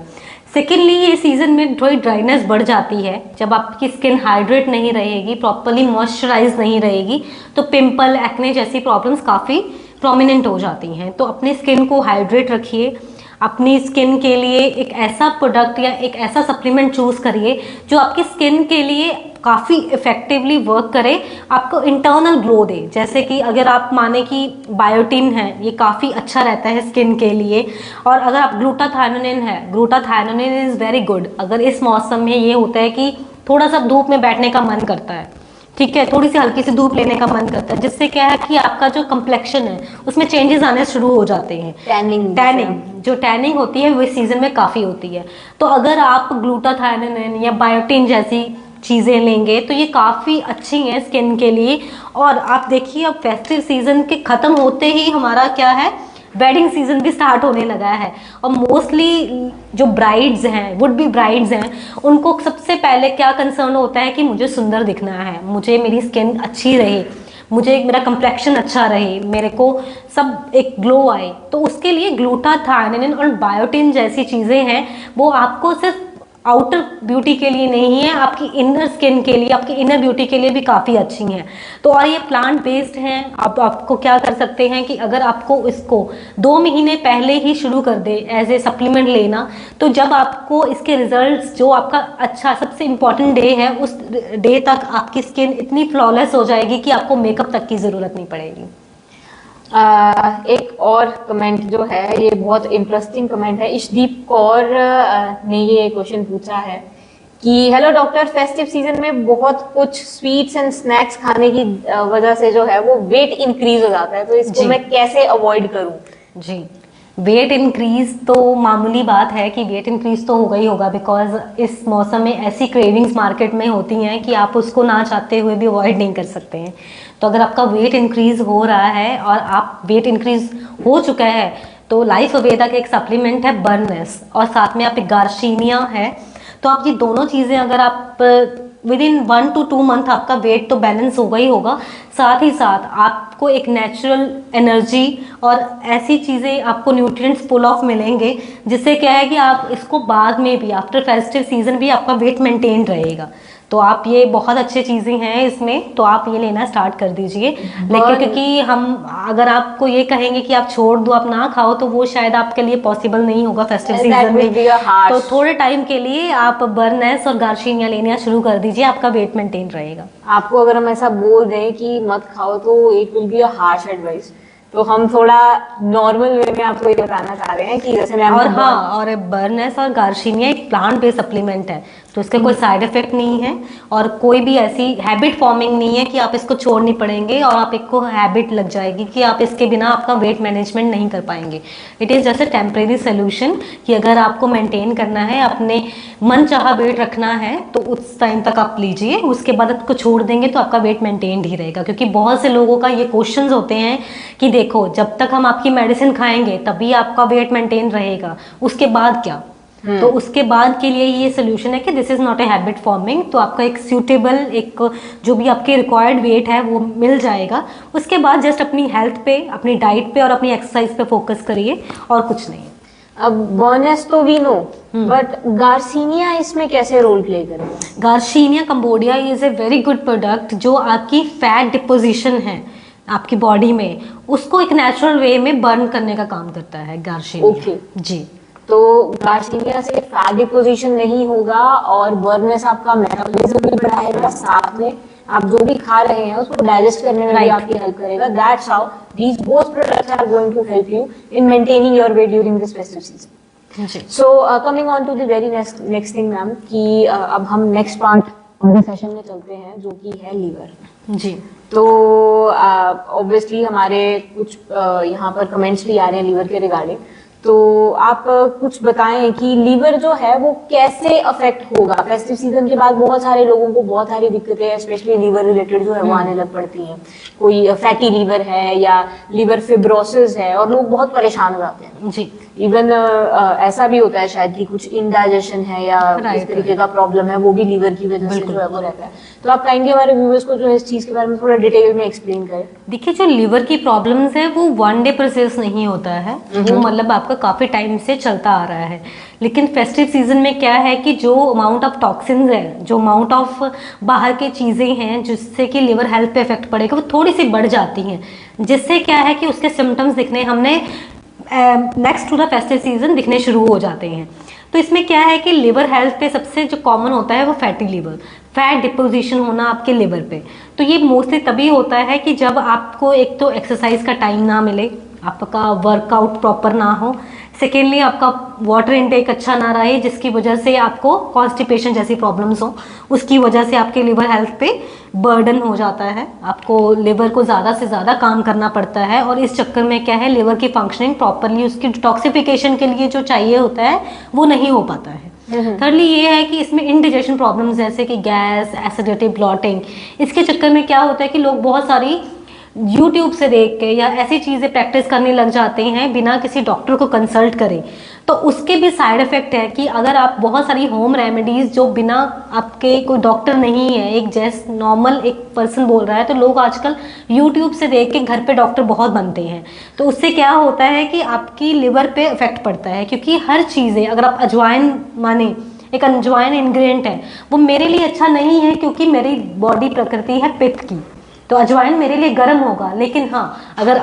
[SPEAKER 2] सेकेंडली ये सीजन में थोड़ी ड्राइनेस बढ़ जाती है, जब आपकी स्किन हाइड्रेट नहीं रहेगी, प्रॉपरली मॉइस्चराइज नहीं रहेगी, तो पिंपल, एक्ने जैसी प्रॉब्लम्स काफ़ी प्रोमिनेंट हो जाती हैं। तो अपने स्किन को हाइड्रेट रखिए, अपनी स्किन के लिए एक ऐसा प्रोडक्ट या एक ऐसा सप्लीमेंट चूज करिए जो आपकी स्किन के लिए काफ़ी इफेक्टिवली वर्क करे, आपको इंटरनल ग्लो दे। जैसे कि अगर आप माने कि बायोटिन है, ये काफ़ी अच्छा रहता है स्किन के लिए। और अगर आप ग्लूटाथायोनिन है, ग्लूटाथायोनिन इज़ वेरी गुड। अगर इस मौसम में ये होता है कि थोड़ा सा धूप में बैठने का मन करता है, ठीक है, थोड़ी सी हल्की सी धूप लेने का मन करता है, जिससे क्या है कि आपका जो कम्प्लेक्शन है उसमें चेंजेस आने शुरू हो जाते हैं। टैनिंग होती है वो इस सीजन में काफ़ी होती है। तो अगर आप ग्लूटाथायोनिन या बायोटिन जैसी चीज़ें लेंगे तो ये काफ़ी अच्छी हैं स्किन के लिए। और आप देखिए अब फेस्टिव सीजन के ख़त्म होते ही हमारा क्या है, वेडिंग सीजन भी स्टार्ट होने लगा है। और मोस्टली जो ब्राइड्स हैं, वुड बी ब्राइड्स हैं, उनको सबसे पहले क्या कंसर्न होता है कि मुझे सुंदर दिखना है, मुझे मेरी स्किन अच्छी रहे, मुझे मेरा कंप्लेक्शन अच्छा रहे, मेरे को सब एक ग्लो आए। तो उसके लिए ग्लूटाथायोनिन और बायोटिन जैसी चीज़ें हैं, वो आपको सिर्फ आउटर ब्यूटी के लिए नहीं है, आपकी इनर स्किन के लिए, आपकी इनर ब्यूटी के लिए भी काफ़ी अच्छी हैं। तो और ये प्लांट बेस्ड हैं। आपको क्या कर सकते हैं कि अगर आपको इसको 2 महीने पहले ही शुरू कर दे एज ए सप्लीमेंट लेना, तो जब आपको इसके रिजल्ट्स, जो आपका अच्छा सबसे इम्पॉर्टेंट डे है, उस डे तक आपकी स्किन इतनी फ्लॉलेस हो जाएगी कि आपको मेकअप तक की ज़रूरत नहीं पड़ेगी।
[SPEAKER 1] एक और कमेंट जो है, ये बहुत इंटरेस्टिंग कमेंट है। इशदीप कौर ने ये क्वेश्चन पूछा है कि हेलो डॉक्टर, फेस्टिव सीजन में बहुत कुछ स्वीट्स एंड स्नैक्स खाने की वजह से जो है वो वेट इंक्रीज हो जाता है, तो इसको मैं कैसे अवॉइड करूं?
[SPEAKER 2] जी, वेट इंक्रीज तो मामूली बात है कि वेट इंक्रीज तो होगा ही होगा, बिकॉज इस मौसम में ऐसी क्रेविंग्स मार्केट में होती हैं कि आप उसको ना चाहते हुए भी अवॉइड नहीं कर सकते हैं। तो अगर आपका वेट इंक्रीज हो रहा है और आप वेट इंक्रीज हो चुका है, तो लाइफ वेदा का एक सप्लीमेंट है बर्ननेस, और साथ में आप एक गार्शीनिया है। तो आप ये दोनों चीज़ें अगर आप विद इन 1 to 2 मंथ, आपका वेट तो बैलेंस होगा ही होगा। साथ ही साथ आपको एक नेचुरल एनर्जी और ऐसी चीज़ें, आपको न्यूट्रिएंट्स फुल ऑफ मिलेंगे, जिससे क्या है कि आप इसको बाद में भी, आफ्टर फेस्टिव सीजन भी आपका वेट मेंटेन रहेगा। तो आप ये बहुत अच्छी चीज़ें हैं इसमें, तो आप ये लेना स्टार्ट कर दीजिए। लेकिन क्योंकि हम अगर आपको ये कहेंगे कि आप छोड़ दो, आप ना खाओ, तो वो शायद आपके लिए पॉसिबल नहीं होगा फेस्टिव सीजन में। तो थोड़े टाइम के लिए आप बर्ननेस और गार्शीनिया लेना शुरू कर दीजिए, आपका वेट मेंटेन रहेगा।
[SPEAKER 1] आपको अगर हम ऐसा बोल दें कि मत खाओ, तो it will be a harsh advice. तो हम थोड़ा नॉर्मल वे में आपको ये बताना चाह रहे हैं कि जैसे मैं,
[SPEAKER 2] और हाँ, और बर्ननेस और गार्शीनिया एक प्लांट बेस्ड सप्लीमेंट है, तो इसका कोई साइड इफेक्ट नहीं है और कोई भी ऐसी हैबिट फॉर्मिंग नहीं है कि आप इसको छोड़ नहीं पड़ेंगे और आप एक को हैबिट लग जाएगी कि आप इसके बिना आपका वेट मैनेजमेंट नहीं कर पाएंगे। इट इज़ जैसे टेम्परेरी सोल्यूशन कि अगर आपको मेंटेन करना है, अपने मन चाहा वेट रखना है, तो उस टाइम तक आप लीजिए, उसके बाद आपको छोड़ देंगे तो आपका वेट मेंटेन ही रहेगा। क्योंकि बहुत से लोगों का ये क्वेश्चंस होते हैं कि देखो, जब तक हम आपकी मेडिसिन खाएंगे तभी आपका वेट मेंटेन रहेगा, उसके बाद क्या? तो उसके बाद के लिए ये सोल्यूशन है कि this is not a habit forming. तो आपका एक सूटेबल, एक जो भी आपके रिक्वायर्ड वेट है वो मिल जाएगा। उसके बाद जस्ट अपनी हेल्थ पे, अपनी डाइट पे और अपनी एक्सरसाइज पे फोकस करिए, और कुछ नहीं।
[SPEAKER 1] अब बर्ननेस तो वी नो, बट गार्सीनिया इसमें कैसे रोल प्ले करेगा?
[SPEAKER 2] Garcinia cambogia is a very good product, जो आपकी फैट डिपोजिशन है आपकी बॉडी में, उसको एक नेचुरल वे में बर्न करने का काम करता है गार्शीनिया। जी,
[SPEAKER 1] तो गार्सीनिया से फैट डिपोजिशन नहीं होगा और बर्ननेस आपका मेटाबॉलिज्म भी बढ़ाएगा, साथ में आप जो भी खा रहे हैं उसको डाइजेस्ट करने में भी आपकी हेल्प करेगा। That's how these both products are going to help you in maintaining your weight during this festive season. So coming on to the very next thing ma'am, कि अब हम next part of the session में चलते हैं, जो कि है liver.
[SPEAKER 2] जी,
[SPEAKER 1] तो ऑब्वियसली हमारे कुछ यहाँ पर कमेंट्स भी आ रहे हैं लीवर के रिगार्डिंग, तो आप कुछ बताएं कि लीवर जो है वो कैसे अफेक्ट होगा। फेस्टिव सीजन के बाद बहुत सारे लोगों को बहुत सारी दिक्कतें स्पेशली लीवर रिलेटेड जो है वो आने लग पड़ती हैं। कोई फैटी लीवर है या लीवर फिब्रोसिस है और लोग बहुत परेशान हो जाते हैं
[SPEAKER 2] जी।
[SPEAKER 1] इवन ऐसा भी होता है शायद कि कुछ इंडाइजेशन है या इस तरीके का प्रॉब्लम है, वो भी लीवर की वजह से जो है वो रहता है। तो आप कहेंगे हमारे व्यूअर्स को जो है इस चीज के बारे में थोड़ा डिटेल में एक्सप्लेन करें।
[SPEAKER 2] देखिए, जो लीवर की प्रॉब्लम्स है वो वन डे प्रोसेस नहीं होता है, वो मतलब आपका काफी टाइम से चलता आ रहा है। लेकिन फेस्टिव सीजन में क्या है कि जो अमाउंट ऑफ टॉक्सिन्स है, जो अमाउंट ऑफ बाहर की चीजें हैं जिससे कि लिवर हेल्थ पे इफेक्ट पड़ेगा, वो थोड़ी सी बढ़ जाती हैं, जिससे क्या है कि उसके सिम्टम्स दिखने हमने next to the festive season दिखने शुरू हो जाते हैं। तो इसमें क्या है कि लिवर हेल्थ पे सबसे जो कॉमन होता है वो फैटी लिवर, फैट डिपोजिशन होना आपके लिवर पे। तो ये मोस्टली तभी होता है कि जब आपको एक तो एक्सरसाइज का टाइम ना मिले, आपका वर्कआउट प्रॉपर ना हो, सेकेंडली आपका वाटर इनटेक अच्छा ना रहे, जिसकी वजह से आपको कॉन्स्टिपेशन जैसी प्रॉब्लम्स हो, उसकी वजह से आपके लिवर हेल्थ पे बर्डन हो जाता है, आपको लिवर को ज़्यादा से ज़्यादा काम करना पड़ता है। और इस चक्कर में क्या है, लिवर की फंक्शनिंग प्रॉपरली उसकी डिटॉक्सिफिकेशन के लिए जो चाहिए होता है वो नहीं हो पाता है। थर्डली ये है कि इसमें इंडाइजेशन प्रॉब्लम्स जैसे कि गैस, एसिडिटी, ब्लॉटिंग, इसके चक्कर में क्या होता है कि लोग बहुत सारी यूट्यूब से देख के या ऐसी चीज़ें प्रैक्टिस करने लग जाते हैं बिना किसी डॉक्टर को कंसल्ट करें। तो उसके भी साइड इफेक्ट है कि अगर आप बहुत सारी होम रेमेडीज जो बिना आपके कोई डॉक्टर नहीं है, एक जैसे नॉर्मल एक पर्सन बोल रहा है, तो लोग आजकल यूट्यूब से देख के घर पे डॉक्टर बहुत बनते हैं। तो उससे क्या होता है कि आपकी लिवर पे इफेक्ट पड़ता है, क्योंकि हर चीज़ें अगर आप अजवाइन माने, एक अजवाइन इंग्रेडिएंट है, वो मेरे लिए अच्छा नहीं है क्योंकि मेरी बॉडी प्रकृति है पित्त की, तो अजवाइन मेरे लिए गर्म होगा। लेकिन हाँ, अगर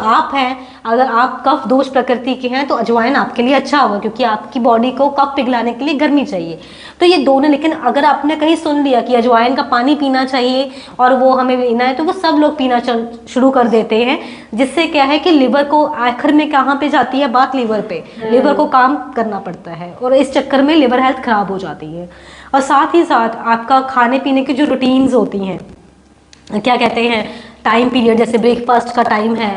[SPEAKER 2] आप कफ दोष प्रकृति के हैं तो अजवाइन आपके लिए अच्छा होगा, क्योंकि आपकी बॉडी को कफ पिघलाने के लिए गर्मी चाहिए। तो ये दोनों, लेकिन अगर आपने कहीं सुन लिया कि अजवाइन का पानी पीना चाहिए और वो हमें पीना है, तो वो सब लोग पीना शुरू कर देते हैं, जिससे क्या है कि लिवर को आखिर में कहाँ पे जाती है बात, लिवर पे। लिवर को काम करना पड़ता है और इस चक्कर में लिवर हेल्थ खराब हो जाती है। और साथ ही साथ आपका खाने पीने की जो रूटीन्स होती हैं, क्या कहते हैं, टाइम पीरियड, जैसे ब्रेकफास्ट का टाइम है,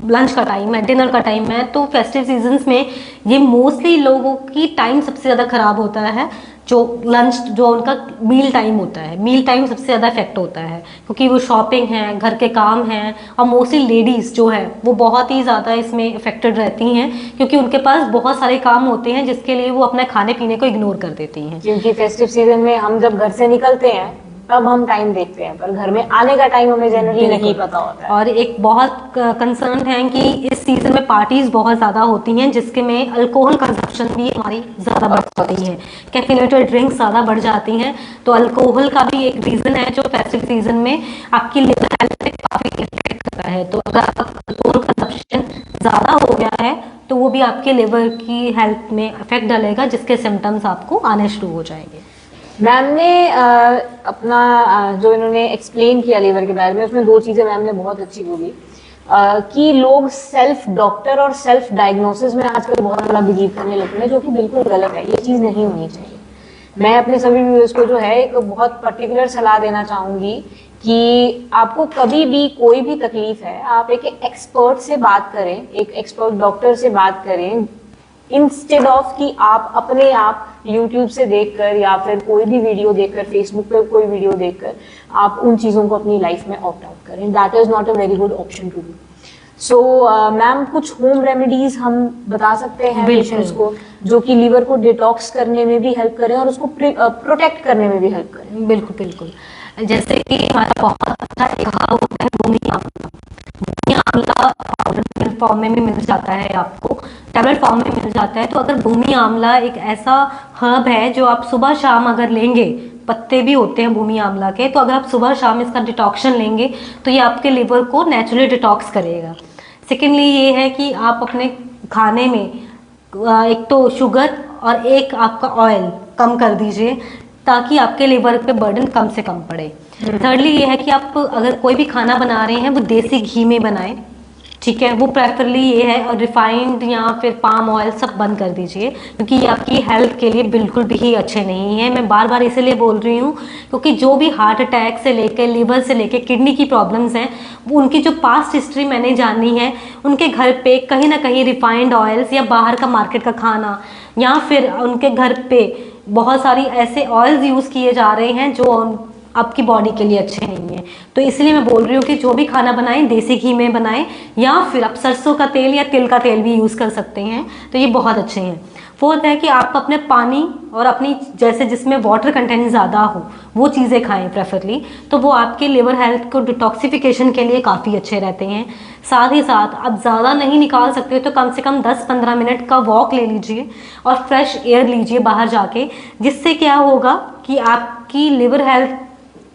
[SPEAKER 2] लंच का टाइम है, डिनर का टाइम है, तो फेस्टिव सीजन्स में ये मोस्टली लोगों की टाइम सबसे ज़्यादा ख़राब होता है। जो लंच, जो उनका मील टाइम होता है, मील टाइम सबसे ज़्यादा इफेक्ट होता है, क्योंकि वो शॉपिंग है, घर के काम हैं, और मोस्टली लेडीज़ जो है वो बहुत ही ज़्यादा इसमें इफेक्टेड रहती हैं, क्योंकि उनके पास बहुत सारे काम होते हैं जिसके लिए वो अपने खाने पीने को इग्नोर कर देती हैं।
[SPEAKER 1] क्योंकि फेस्टिव सीजन में हम जब घर से निकलते हैं तब हम टाइम देखते हैं, पर घर में आने का टाइम हमें जनरली नहीं पता होता है।
[SPEAKER 2] और एक बहुत कंसर्न है कि इस सीजन में पार्टीज बहुत ज़्यादा होती हैं, जिसके में अल्कोहल कंजप्शन भी हमारी ज़्यादा बढ़ जाती है, कैफिनेटेड ड्रिंक्स ज़्यादा बढ़ जाती हैं। तो अल्कोहल का भी एक रीज़न है जो फेस्टिव सीजन में आपकी लिवर हेल्थ पे काफ़ी इफेक्ट करता है। तो अगर आपका अल्कोहल कंजप्शन ज़्यादा हो गया है तो वो भी आपके लिवर की हेल्थ में इफेक्ट डालेगा, जिसके सिम्टम्स आपको आने शुरू हो जाएंगे।
[SPEAKER 1] मैम ने अपना जो इन्होंने एक्सप्लेन किया लीवर के बारे में, उसमें दो चीजें मैम ने बहुत अच्छी बोली कि लोग सेल्फ डॉक्टर और सेल्फ डायग्नोसिस में आजकल बहुत ज़्यादा बिलीव करने लगते हैं, जो कि बिल्कुल गलत है। ये चीज़ नहीं होनी चाहिए। मैं अपने सभी व्यूअर्स को जो है एक बहुत पर्टिकुलर सलाह देना चाहूँगी कि आपको कभी भी कोई भी तकलीफ है, आप एक एक्सपर्ट से बात करें, एक एक्सपर्ट डॉक्टर से बात करें, इंस्टेड ऑफ कि आप अपने आप YouTube से देखकर या फिर कोई भी वीडियो देखकर, फेसबुक पे कोई वीडियो देखकर आप उन चीज़ों को अपनी लाइफ में ऑप्ट आउट करें। That is not a very good option to do. So ma'am, कुछ होम रेमेडीज हम बता सकते हैं पेशेंट्स को जो कि लीवर को डिटॉक्स करने में भी हेल्प करें और उसको प्रोटेक्ट करने में भी हेल्प करें?
[SPEAKER 2] बिल्कुल बिल्कुल। जैसे कि हमारा बहुत अच्छा एक होता है भूमि आंवला। भूमि आंवला पाउडर फॉर्म में भी मिल जाता है, आपको टैबलेट फॉर्म में मिल जाता है। तो अगर भूमि आंवला एक ऐसा हर्ब है जो आप सुबह शाम अगर लेंगे, पत्ते भी होते हैं भूमि आंवला के, तो अगर आप सुबह शाम इसका डिटॉक्शन लेंगे तो ये आपके लिवर को नेचुरली डिटॉक्स करेगा। सेकेंडली ये है कि आप अपने खाने में एक तो शुगर और एक आपका ऑयल कम कर दीजिए, ताकि आपके लिवर पे बर्डन कम से कम पड़े। थर्डली ये है कि आप अगर कोई भी खाना बना रहे हैं वो देसी घी में बनाएं, ठीक है, वो प्रेफरली ये है, और रिफाइंड या फिर पाम ऑयल सब बंद कर दीजिए, क्योंकि ये आपकी हेल्थ के लिए बिल्कुल भी अच्छे नहीं है। मैं बार बार इसीलिए बोल रही हूँ क्योंकि जो भी हार्ट अटैक से लेकर लिवर से लेकर किडनी की प्रॉब्लम्स हैं, वो उनकी जो पास्ट हिस्ट्री मैंने जानी है, उनके घर पे कहीं ना कहीं रिफाइंड ऑयल्स या बाहर का मार्केट का खाना, या फिर उनके घर पे बहुत सारी ऐसे ऑयल्स यूज़ किए जा रहे हैं जो आपकी बॉडी के लिए अच्छे नहीं है। तो इसलिए मैं बोल रही हूँ कि जो भी खाना बनाएं देसी घी में बनाएं, या फिर आप सरसों का तेल या तिल का तेल भी यूज़ कर सकते हैं, तो ये बहुत अच्छे हैं। फोर्थ है कि आप अपने पानी और अपनी जैसे जिसमें वाटर कंटेंट ज़्यादा हो वो चीज़ें खाएं प्रेफरली, तो वो आपके लिवर हेल्थ को डिटॉक्सिफिकेशन के लिए काफ़ी अच्छे रहते हैं। साथ ही साथ आप ज़्यादा नहीं निकाल सकते तो कम से कम 10-15 मिनट का वॉक ले लीजिए और फ्रेश एयर लीजिए बाहर जाके, जिससे क्या होगा कि आपकी लिवर हेल्थ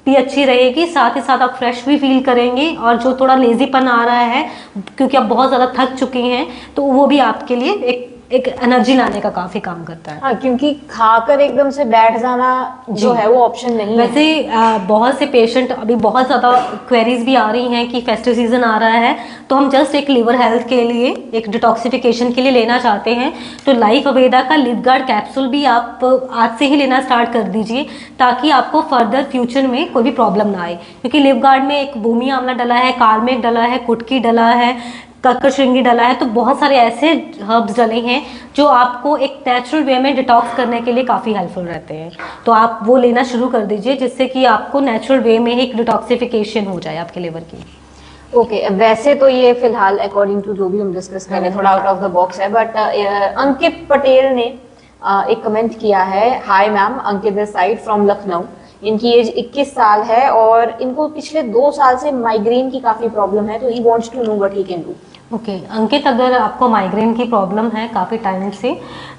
[SPEAKER 2] भी अच्छी रहेगी, साथ ही साथ आप फ्रेश भी फील करेंगे, और जो थोड़ा लेजीपन आ रहा है क्योंकि आप बहुत ज़्यादा थक चुके हैं, तो वो भी आपके लिए एक एनर्जी लाने का काफ़ी काम करता है।
[SPEAKER 1] हाँ, क्योंकि खाकर एकदम से बैठ जाना जो है वो ऑप्शन नहीं है।
[SPEAKER 2] वैसे बहुत से पेशेंट, अभी बहुत ज़्यादा क्वेरीज भी आ रही हैं कि फेस्टिव सीजन आ रहा है, तो हम जस्ट एक लिवर हेल्थ के लिए, एक डिटॉक्सिफिकेशन के लिए लेना चाहते हैं, तो लाइफ अवेदा का लिव गार्ड कैप्सूल भी आप आज से ही लेना स्टार्ट कर दीजिए, ताकि आपको फर्दर फ्यूचर में कोई भी प्रॉब्लम ना आए। क्योंकि लिव गार्ड में एक भूमि आंवला डला है, कार्मेक डला है, कुटकी डला है, कक्कर श्रृंगी डला है, तो बहुत सारे ऐसे हर्ब्स डले हैं जो आपको एक नेचुरल वे में डिटॉक्स करने के लिए काफ़ी हेल्पफुल रहते हैं। तो आप वो लेना शुरू कर दीजिए, जिससे कि आपको नेचुरल वे में एक डिटॉक्सिफिकेशन हो जाए आपके लिवर की।
[SPEAKER 1] ओके, वैसे तो ये फिलहाल अकॉर्डिंग टू जो भी हम डिस्कस कर रहे हैं थोड़ा आउट ऑफ द बॉक्स है, बट अंकित पटेल ने एक कमेंट किया है। Hi ma'am, Ankit this side from Lucknow. इनकी एज 21 साल है और इनको पिछले 2 साल से माइग्रेन की काफी प्रॉब्लम है, तो he wants to know what he can do.
[SPEAKER 2] Okay Ankit, अगर आपको माइग्रेन की प्रॉब्लम है काफ़ी टाइम से,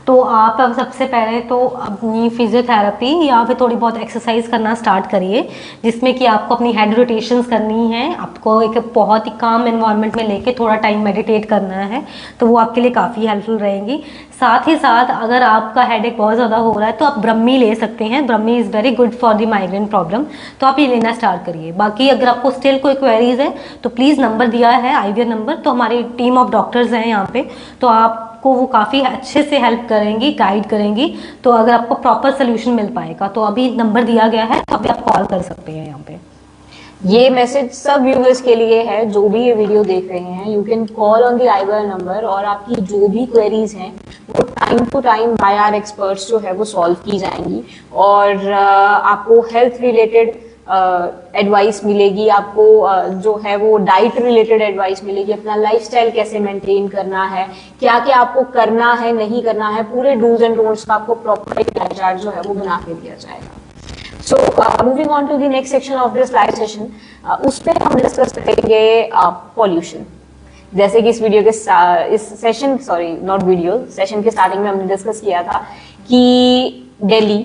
[SPEAKER 2] तो आप अब सबसे पहले तो अपनी फिजियोथेरेपी या फिर थोड़ी बहुत एक्सरसाइज करना स्टार्ट करिए, जिसमें कि आपको अपनी हेड रोटेशंस करनी है, आपको एक बहुत ही काम एनवायरनमेंट में लेके थोड़ा टाइम मेडिटेट करना है, तो वो आपके लिए काफ़ी हेल्पफुल रहेंगी। साथ ही साथ अगर आपका हेडेक बहुत ज़्यादा हो रहा है तो आप ब्रह्मी ले सकते हैं, Brahmi is very good for the migraine problem, तो आप ये लेना स्टार्ट करिए। बाकी अगर आपको स्टिल कोई क्वेरीज है तो प्लीज़ नंबर दिया है आईवीआर नंबर, तो हमारी टीम ऑफ डॉक्टर्स हैं यहाँ पे, तो आपको वो काफ़ी अच्छे से हेल्प करेंगी, गाइड करेंगी, तो अगर आपको प्रॉपर सोल्यूशन मिल पाएगा तो अभी नंबर दिया गया है, तो अभी आप कॉल कर सकते हैं यहाँ पे।
[SPEAKER 1] ये मैसेज सब व्यूअर्स के लिए है जो भी ये वीडियो देख रहे हैं। You can call on the IVR number और आपकी जो भी क्वेरीज हैं वो time to time by our experts जो है वो सॉल्व की जाएंगी, और आपको हेल्थ रिलेटेड एडवाइस मिलेगी, आपको जो है वो डाइट रिलेटेड एडवाइस मिलेगी, अपना लाइफस्टाइल कैसे मेंटेन करना है, क्या क्या आपको करना है नहीं करना है, पूरे डूज एंड डोंट्स का आपको प्रॉपर डाइट चार्ट जो है वो बना के दिया जाएगा। So moving on to the next section of this live session, उस पे हम डिस्कस करेंगे पॉल्यूशन। जैसे कि इस वीडियो के इस सेशन नॉट वीडियो सेशन के स्टार्टिंग में हमने डिस्कस किया था कि दिल्ली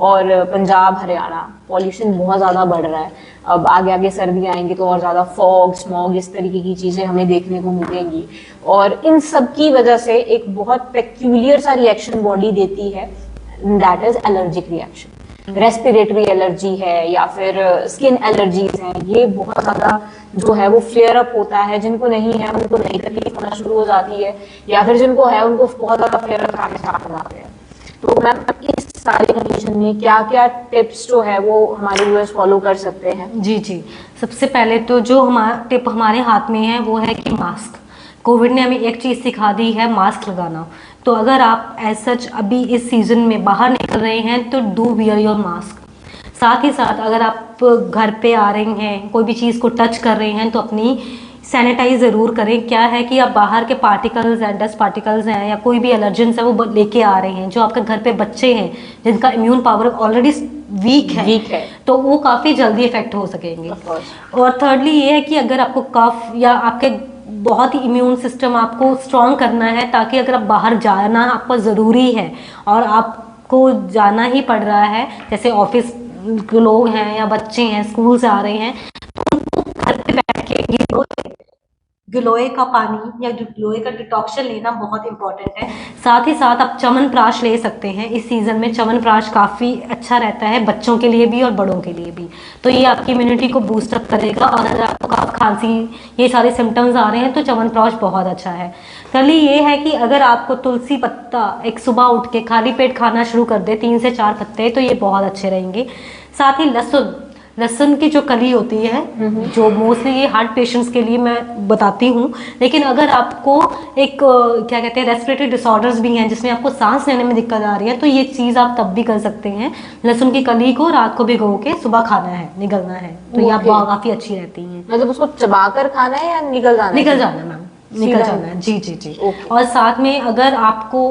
[SPEAKER 1] और पंजाब हरियाणा पॉल्यूशन बहुत ज्यादा बढ़ रहा है। अब आगे आगे सर्दी आएंगी तो और ज्यादा फॉग स्मॉग इस तरीके की चीजें हमें देखने को मिलेंगी, और इन सब की वजह से एक बहुत पेक्यूलियर सा रिएक्शन बॉडी देती है, that is allergic reaction. Respiratory allergy है या फिर स्किन एलर्जीज हैं, ये बहुत ज्यादा जो है वो फ्लेयर अप होता है। जिनको नहीं है उनको नई तकलीफ होना शुरू हो जाती है, या फिर जिनको है उनको बहुत ज्यादा फ्लेयर अप आने स्टार्ट हो जाते हैं। तो मैम इस सारी कंडीशन में क्या क्या टिप्स जो है वो हमारे व्यूअर्स फॉलो कर सकते हैं?
[SPEAKER 2] जी जी, सबसे पहले तो जो हमारा टिप हमारे हाथ में है वो है कि मास्क। कोविड ने हमें एक चीज़ सिखा दी है, मास्क लगाना। तो अगर आप एज सच अभी इस सीज़न में बाहर निकल रहे हैं तो डू वियर योर मास्क। साथ ही साथ अगर आप घर पे आ रहे हैं, कोई भी चीज़ को टच कर रहे हैं, तो अपनी सैनिटाइज ज़रूर करें। क्या है कि आप बाहर के पार्टिकल्स हैं, डस्ट पार्टिकल्स हैं, या कोई भी एलर्जेंस है वो लेके आ रहे हैं। जो आपके घर पे बच्चे हैं जिनका इम्यून पावर ऑलरेडी वीक है तो वो काफ़ी जल्दी इफेक्ट हो सकेंगे। और थर्डली ये है कि अगर आपको कफ या आपके बहुत ही इम्यून सिस्टम आपको स्ट्रॉन्ग करना है, ताकि अगर आप बाहर जाना आपको ज़रूरी है और आपको जाना ही पड़ रहा है, जैसे ऑफिस लोग हैं या बच्चे हैं स्कूल से आ रहे हैं, तो उनको घर पे बैठ के गिलोय का पानी या गिलोय का डिटॉक्शन लेना बहुत इंपॉर्टेंट है। साथ ही साथ आप च्यवनप्राश ले सकते हैं। इस सीजन में च्यवनप्राश काफी अच्छा रहता है, बच्चों के लिए भी और बड़ों के लिए भी। तो ये आपकी इम्यूनिटी को बूस्ट अप करेगा, और अगर आपको कफ खांसी ये सारे सिम्टम्स आ रहे हैं तो च्यवनप्राश बहुत अच्छा है। कली ये है कि अगर आपको तुलसी पत्ता एक सुबह उठ के खाली पेट खाना शुरू कर दे 3 से 4 पत्ते, तो ये बहुत अच्छे रहेंगे। साथ ही लहसुन की जो कली होती है, जो मोस्टली ये हार्ट पेशेंट्स के लिए मैं बताती हूँ, लेकिन अगर आपको एक क्या कहते हैं रेस्पिरेटरी डिसऑर्डर्स भी हैं जिसमें आपको सांस लेने में दिक्कत आ रही है, तो ये चीज़ आप तब भी कर सकते हैं। लहसुन की कली को रात को भिगो के सुबह खाना है, निगलना है, तो ये आप काफी अच्छी रहती हैं।
[SPEAKER 1] मतलब उसको चबाकर खाना है या निगल जाना है?
[SPEAKER 2] निकल जाना है मैम, निकल जाना है। जी जी जी। और साथ में अगर आपको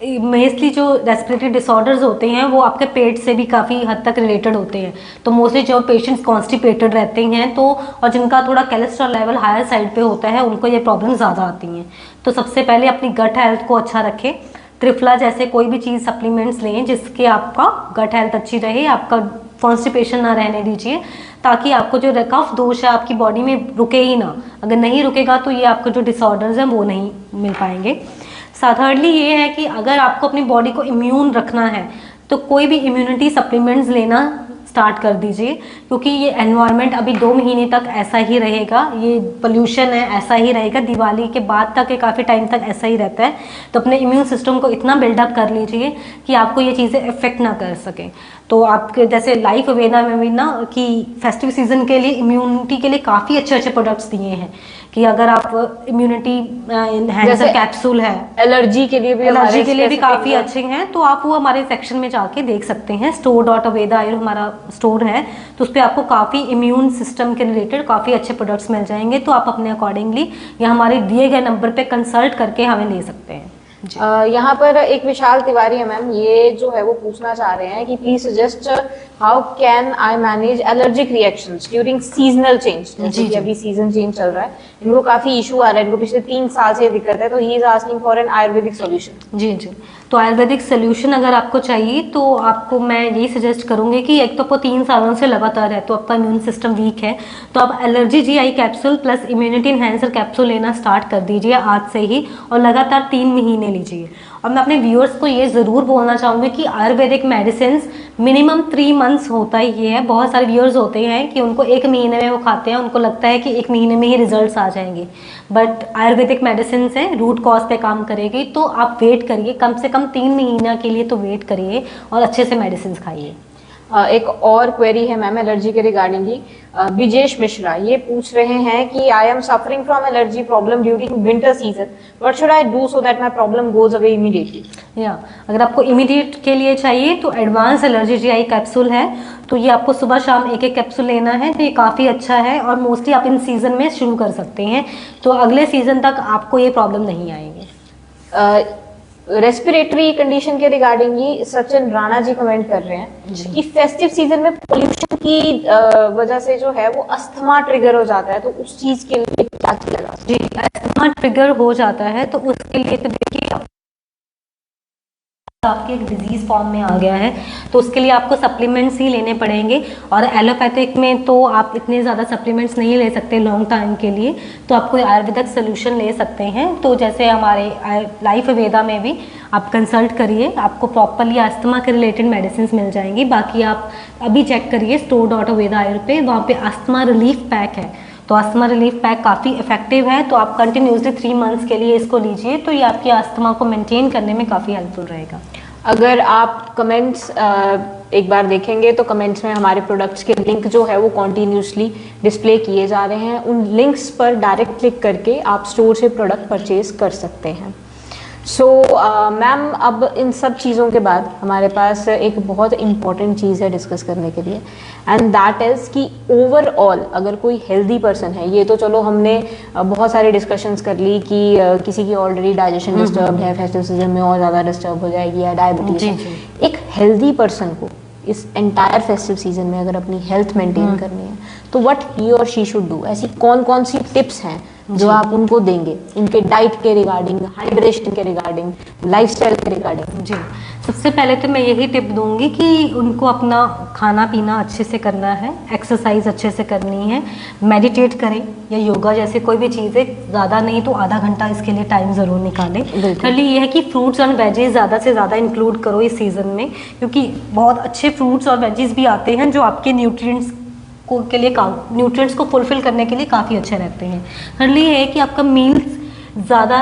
[SPEAKER 2] मोस्टली जो रेस्पिरेटरी डिसऑर्डर्स होते हैं वो आपके पेट से भी काफ़ी हद तक रिलेटेड होते हैं। तो मोस्टली जो पेशेंट्स कॉन्स्टिपेटेड रहते हैं तो, और जिनका थोड़ा कोलेस्ट्रॉल लेवल हायर साइड पे होता है, उनको ये प्रॉब्लम ज़्यादा आती हैं। तो सबसे पहले अपनी गट हेल्थ को अच्छा रखें। त्रिफला जैसे कोई भी चीज़ सप्लीमेंट्स लें जिसके आपका गट हेल्थ अच्छी रहे, आपका कॉन्स्टिपेशन ना रहने दीजिए, ताकि आपको जो कफ दोष है आपकी बॉडी में रुके ही ना। अगर नहीं रुकेगा तो ये आपको जो डिसऑर्डर्स हैं वो नहीं मिल पाएंगे। थर्डली ये है कि अगर आपको अपनी बॉडी को इम्यून रखना है तो कोई भी इम्यूनिटी सप्लीमेंट्स लेना स्टार्ट कर दीजिए, क्योंकि ये एनवायरनमेंट अभी 2 महीने तक ऐसा ही रहेगा, ये पोल्यूशन है ऐसा ही रहेगा, दिवाली के बाद तक ये काफ़ी टाइम तक ऐसा ही रहता है। तो अपने इम्यून सिस्टम को इतना बिल्डअप कर लीजिए कि आपको ये चीज़ें इफेक्ट ना कर सकें। तो आपके जैसे लाइफ वेदा में भी ना कि फेस्टिव सीजन के लिए इम्यूनिटी के लिए काफ़ी अच्छे अच्छे प्रोडक्ट्स दिए हैं, कि अगर आप इम्यूनिटी एनहांसर कैप्सूल है,
[SPEAKER 1] एलर्जी के लिए भी
[SPEAKER 2] काफ़ी अच्छे हैं, तो आप वो हमारे सेक्शन में जाके देख सकते हैं। store.aveda आयुर हमारा स्टोर है, तो उस पर आपको काफ़ी इम्यून सिस्टम के रिलेटेड काफ़ी अच्छे प्रोडक्ट्स मिल जाएंगे। तो आप अपने अकॉर्डिंगली या हमारे दिए गए नंबर पे कंसल्ट करके हमें ले सकते हैं।
[SPEAKER 1] यहाँ पर एक विशाल तिवारी है मैम, ये जो है वो पूछना चाह रहे हैं कि please suggest how can I manage allergic reactions during seasonal change. जैसे कि अभी सीजन चेंज चल रहा है, इनको काफी इशू आ रहा है, इनको पिछले 3 साल से दिक्कत है, तो he is asking for an Ayurvedic solution.
[SPEAKER 2] जी जी। तो आयुर्वेदिक सोल्यूशन अगर आपको चाहिए तो आपको मैं यही सजेस्ट करूंगी कि एक तो आपको 3 सालों से लगातार है तो आपका इम्यून सिस्टम वीक है, तो आप allergy GI capsule plus immunity enhancer capsule लेना स्टार्ट कर दीजिए आज से ही, और लगातार 3 महीने लीजिए। और मैं अपने व्यूअर्स को ये ज़रूर बोलना चाहूँगी कि आयुर्वेदिक मेडिसिन मिनिमम 3 मंथ्स होता ही है। बहुत सारे व्यूअर्स होते हैं कि उनको 1 महीने में वो खाते हैं, उनको लगता है कि 1 महीने में ही रिजल्ट्स आ जाएंगे, बट आयुर्वेदिक मेडिसिन से रूट कॉज पे काम करेगी। तो आप वेट करिए, कम से कम 3 महीना के लिए तो वेट करिए और अच्छे से मेडिसिन खाइए।
[SPEAKER 1] एक और क्वेरी है मैम एलर्जी के रिगार्डिंग ही, विजेश मिश्रा ये पूछ रहे हैं कि I am suffering from allergy problem during winter season, what should I do so that my problem goes away immediately.
[SPEAKER 2] या अगर आपको इमीडिएट के लिए चाहिए तो एडवांस एलर्जी GI कैप्सूल है, तो ये आपको सुबह शाम 1-1 कैप्सूल लेना है, तो ये काफ़ी अच्छा है और मोस्टली आप इन सीजन में शुरू कर सकते हैं, तो अगले सीजन तक आपको ये प्रॉब्लम नहीं आएंगे।
[SPEAKER 1] रेस्पिरेटरी कंडीशन के रिगार्डिंग ही सचिन राणा जी कमेंट कर रहे हैं कि फेस्टिव सीजन में पोल्यूशन की वजह से जो है वो अस्थमा ट्रिगर हो जाता है, तो उस चीज के लिए क्या किया जाता है?
[SPEAKER 2] जी, अस्थमा ट्रिगर हो जाता है तो उसके लिए तो देखिए आपके एक डिजीज फॉर्म में आ गया है, तो उसके लिए आपको सप्लीमेंट्स ही लेने पड़ेंगे, और एलोपैथिक में तो आप इतने ज़्यादा सप्लीमेंट्स नहीं ले सकते लॉन्ग टाइम के लिए, तो आप कोई आयुर्वेदिक सोल्यूशन ले सकते हैं। तो जैसे हमारे लाइफ वेदा में भी आप कंसल्ट करिए, आपको प्रॉपरली अस्थमा के रिलेटेड मेडिसिन मिल जाएंगी। बाकी आप अभी चेक करिए store.aveda आयुर पे, वहाँ पे अस्थमा रिलीफ पैक है, तो अस्थमा रिलीफ पैक काफ़ी इफेक्टिव है, तो आप कंटिन्यूसली 3 मंथ्स के लिए इसको लीजिए, तो ये आपकी अस्थमा को मेंटेन करने में काफ़ी हेल्पफुल रहेगा।
[SPEAKER 1] अगर आप कमेंट्स एक बार देखेंगे तो कमेंट्स में हमारे प्रोडक्ट्स के लिंक जो है वो कॉन्टीन्यूसली डिस्प्ले किए जा रहे हैं, उन लिंक्स पर डायरेक्ट क्लिक करके आप स्टोर से प्रोडक्ट परचेज कर सकते हैं। सो मैम अब इन सब चीज़ों के बाद हमारे पास एक बहुत इम्पॉर्टेंट चीज़ है डिस्कस करने के लिए, एंड दैट इज़ कि ओवरऑल अगर कोई हेल्दी पर्सन है, ये तो चलो हमने बहुत सारे डिस्कशंस कर ली कि किसी की ऑलरेडी डाइजेशन डिस्टर्ब है, फेस्टिव सीजन में और ज़्यादा डिस्टर्ब हो जाएगी, या डायबिटीज। एक हेल्दी पर्सन को इस एंटायर फेस्टिव सीजन में अगर अपनी हेल्थ मेंटेन करनी है तो व्हाट ही और शी शुड डू, ऐसी कौन कौन सी टिप्स हैं जो आप उनको देंगे, उनके डाइट के रिगार्डिंग, हाइड्रेशन के रिगार्डिंग, लाइफस्टाइल के रिगार्डिंग?
[SPEAKER 2] जी, सबसे पहले तो मैं यही टिप दूंगी कि उनको अपना खाना पीना अच्छे से करना है, एक्सरसाइज अच्छे से करनी है, मेडिटेट करें या योगा जैसे कोई भी चीज़ है, ज़्यादा नहीं तो आधा घंटा इसके लिए टाइम ज़रूर निकालें। खाली ये है कि फ्रूट्स और वेजीज ज़्यादा से ज़्यादा इंक्लूड करो इस सीज़न में, क्योंकि बहुत अच्छे फ्रूट्स और वेजीज भी आते हैं जो आपके न्यूट्रिएंट्स को के लिए न्यूट्रिएंट्स को फुलफिल करने के लिए काफ़ी अच्छे रहते हैं। खाली ये है कि आपका मील्स ज़्यादा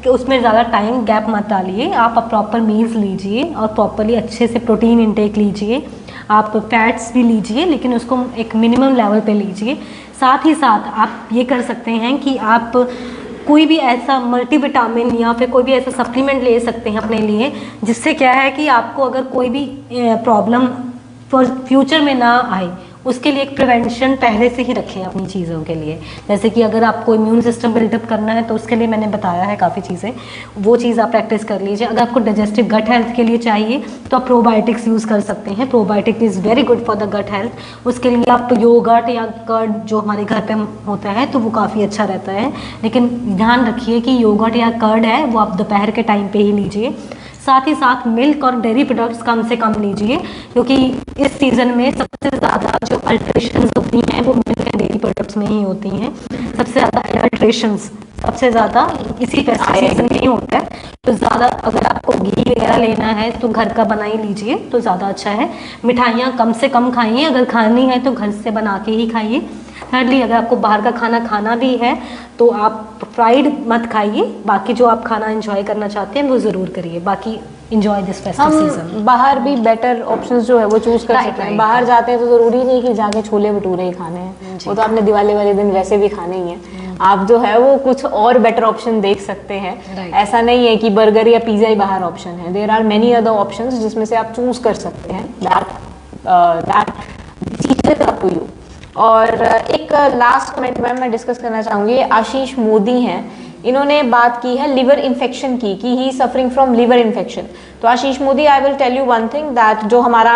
[SPEAKER 2] उसमें ज़्यादा टाइम गैप मत डालिए, आप प्रॉपर मील्स लीजिए और प्रॉपरली अच्छे से प्रोटीन इंटेक लीजिए, आप फैट्स भी लीजिए लेकिन उसको एक मिनिमम लेवल पे लीजिए। साथ ही साथ आप ये कर सकते हैं कि आप कोई भी ऐसा मल्टीविटामिन या फिर कोई भी ऐसा सप्लीमेंट ले सकते हैं अपने लिए, जिससे क्या है कि आपको अगर कोई भी प्रॉब्लम फॉर फ्यूचर में ना आए, उसके लिए एक प्रिवेंशन पहले से ही रखें अपनी चीज़ों के लिए। जैसे कि अगर आपको इम्यून सिस्टम बिल्डअप करना है तो उसके लिए मैंने बताया है काफ़ी चीज़ें, वो चीज़ आप प्रैक्टिस कर लीजिए। अगर आपको डाइजेस्टिव गट हेल्थ के लिए चाहिए तो आप प्रोबायोटिक्स यूज़ कर सकते हैं, probiotic is very good for the gut health. उसके लिए आप योगर्ट या कर्ड जो हमारे घर पे होता है तो वो काफ़ी अच्छा रहता है, लेकिन ध्यान रखिए कि योगर्ट या कर्ड है वो आप दोपहर के टाइम पे ही लीजिए। साथ ही साथ मिल्क और डेयरी प्रोडक्ट्स कम से कम लीजिए, क्योंकि इस सीज़न में सबसे ज़्यादा जो अल्ट्रेशंस होती हैं वो मिल्क एंड डेयरी प्रोडक्ट्स में ही होती हैं। सबसे ज़्यादा अल्ट्रेशंस सबसे ज़्यादा इसी सीजन में ही होता है। तो ज़्यादा अगर आपको घी वगैरह लेना है तो घर का बना ही लीजिए तो ज़्यादा अच्छा है। मिठाइयाँ कम से कम खाइए, अगर खानी है तो घर से बना के ही खाइए। थर्डली, अगर आपको बाहर का खाना खाना भी है तो आप फ्राइड मत खाइए, बाकी जो आप खाना एंजॉय करना चाहते हैं वो ज़रूर करिए। बाकी एंजॉय दिस फेस्टिव सीजन।
[SPEAKER 1] बाहर भी बेटर ऑप्शंस जो है वो चूज कर सकते हैं। बाहर जाते हैं तो ज़रूरी नहीं कि जाके छोले भटूरे ही खाने हैं, वो तो आपने दिवाली वाले दिन वैसे भी खाने ही हैं। आप जो है वो कुछ और बेटर ऑप्शन देख सकते हैं। ऐसा नहीं है कि बर्गर या पिज़्ज़ा ही बाहर ऑप्शन है, there are many other options जिसमें से आप चूज कर सकते हैं। दैट चीज़ें अप टू यू। और एक लास्ट कमेंट मैम मैं डिस्कस करना चाहूँगी, आशीष मोदी हैं, इन्होंने बात की है लिवर इन्फेक्शन की, कि he suffering from liver infection. तो Ashish Modi, I will tell you one thing that जो हमारा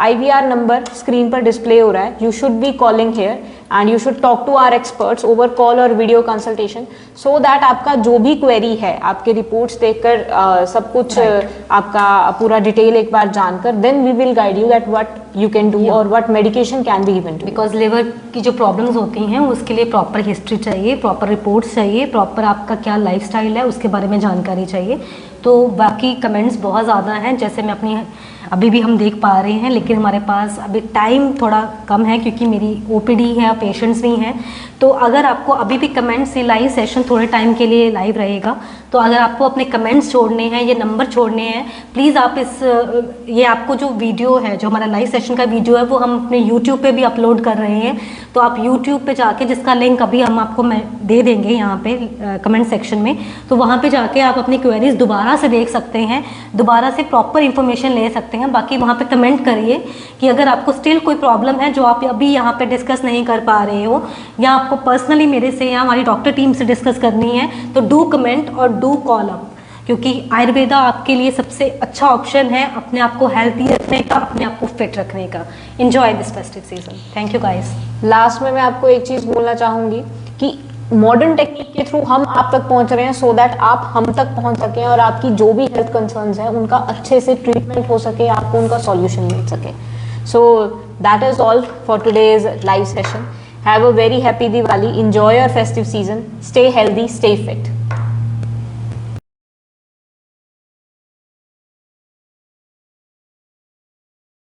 [SPEAKER 1] IVR नंबर स्क्रीन पर डिस्प्ले हो रहा है, you should be calling here and you should talk to our experts over call और वीडियो कंसल्टेशन, सो दैट आपका जो भी क्वेरी है, आपके रिपोर्ट्स देखकर सब कुछ आपका पूरा डिटेल एक बार जानकर, then we will guide you that what you can do और what medication can be given to.
[SPEAKER 2] Because liver की जो प्रॉब्लम्स होती हैं उसके लिए प्रॉपर हिस्ट्री चाहिए, प्रॉपर रिपोर्ट्स चाहिए, प्रॉपर आपका क्या लाइफस्टाइल है उसके बारे में जानकारी चाहिए। तो बाकी कमेंट्स बहुत ज़्यादा हैं, जैसे मैं अपनी अभी भी हम देख पा रहे हैं, लेकिन हमारे पास अभी टाइम थोड़ा कम है क्योंकि मेरी OPD है, पेशेंट्स भी हैं। तो अगर आपको अभी भी कमेंट्स, ये लाइव सेशन थोड़े टाइम के लिए लाइव रहेगा, तो अगर आपको अपने कमेंट्स छोड़ने हैं, ये नंबर छोड़ने हैं, प्लीज़ आप ये आपको जो वीडियो है, जो हमारा लाइव सेशन का वीडियो है वो हम अपने YouTube पे भी अपलोड कर रहे हैं। तो आप YouTube पे जाके, जिसका लिंक अभी हम आपको दे देंगे यहाँ पे कमेंट सेक्शन में, तो वहाँ पे जाके आप अपनी क्वेरीज दोबारा से देख सकते हैं, दोबारा से प्रॉपर इन्फॉर्मेशन ले सकते हैं। बाकी वहाँ पे कमेंट करिए कि अगर आपको स्टिल कोई प्रॉब्लम है जो आप अभी यहाँ पे डिस्कस नहीं कर पा रहे हो, या आपको पर्सनली मेरे से या हमारी डॉक्टर टीम से डिस्कस करनी है, तो डू कमेंट और डू कॉल अप, क्योंकि आयुर्वेदा आपके लिए सबसे अच्छा ऑप्शन है अपने आप को हेल्थी रखने का, अपने आप को फिट रखने का। Enjoy this festive season. Thank you guys.
[SPEAKER 1] Last में मैं आपको एक चीज़ बोलना चाहूँगी कि मॉडर्न टेक्निक के थ्रू हम आप तक पहुंच रहे हैं, सो दैट आप हम तक पहुंच सकें और आपकी जो भी हेल्थ कंसर्न्स हैं उनका अच्छे से ट्रीटमेंट हो सके, आपको उनका सॉल्यूशन मिल सके। So that is all for today's live session. Have a very happy Diwali, enjoy your festive season, stay healthy, stay fit.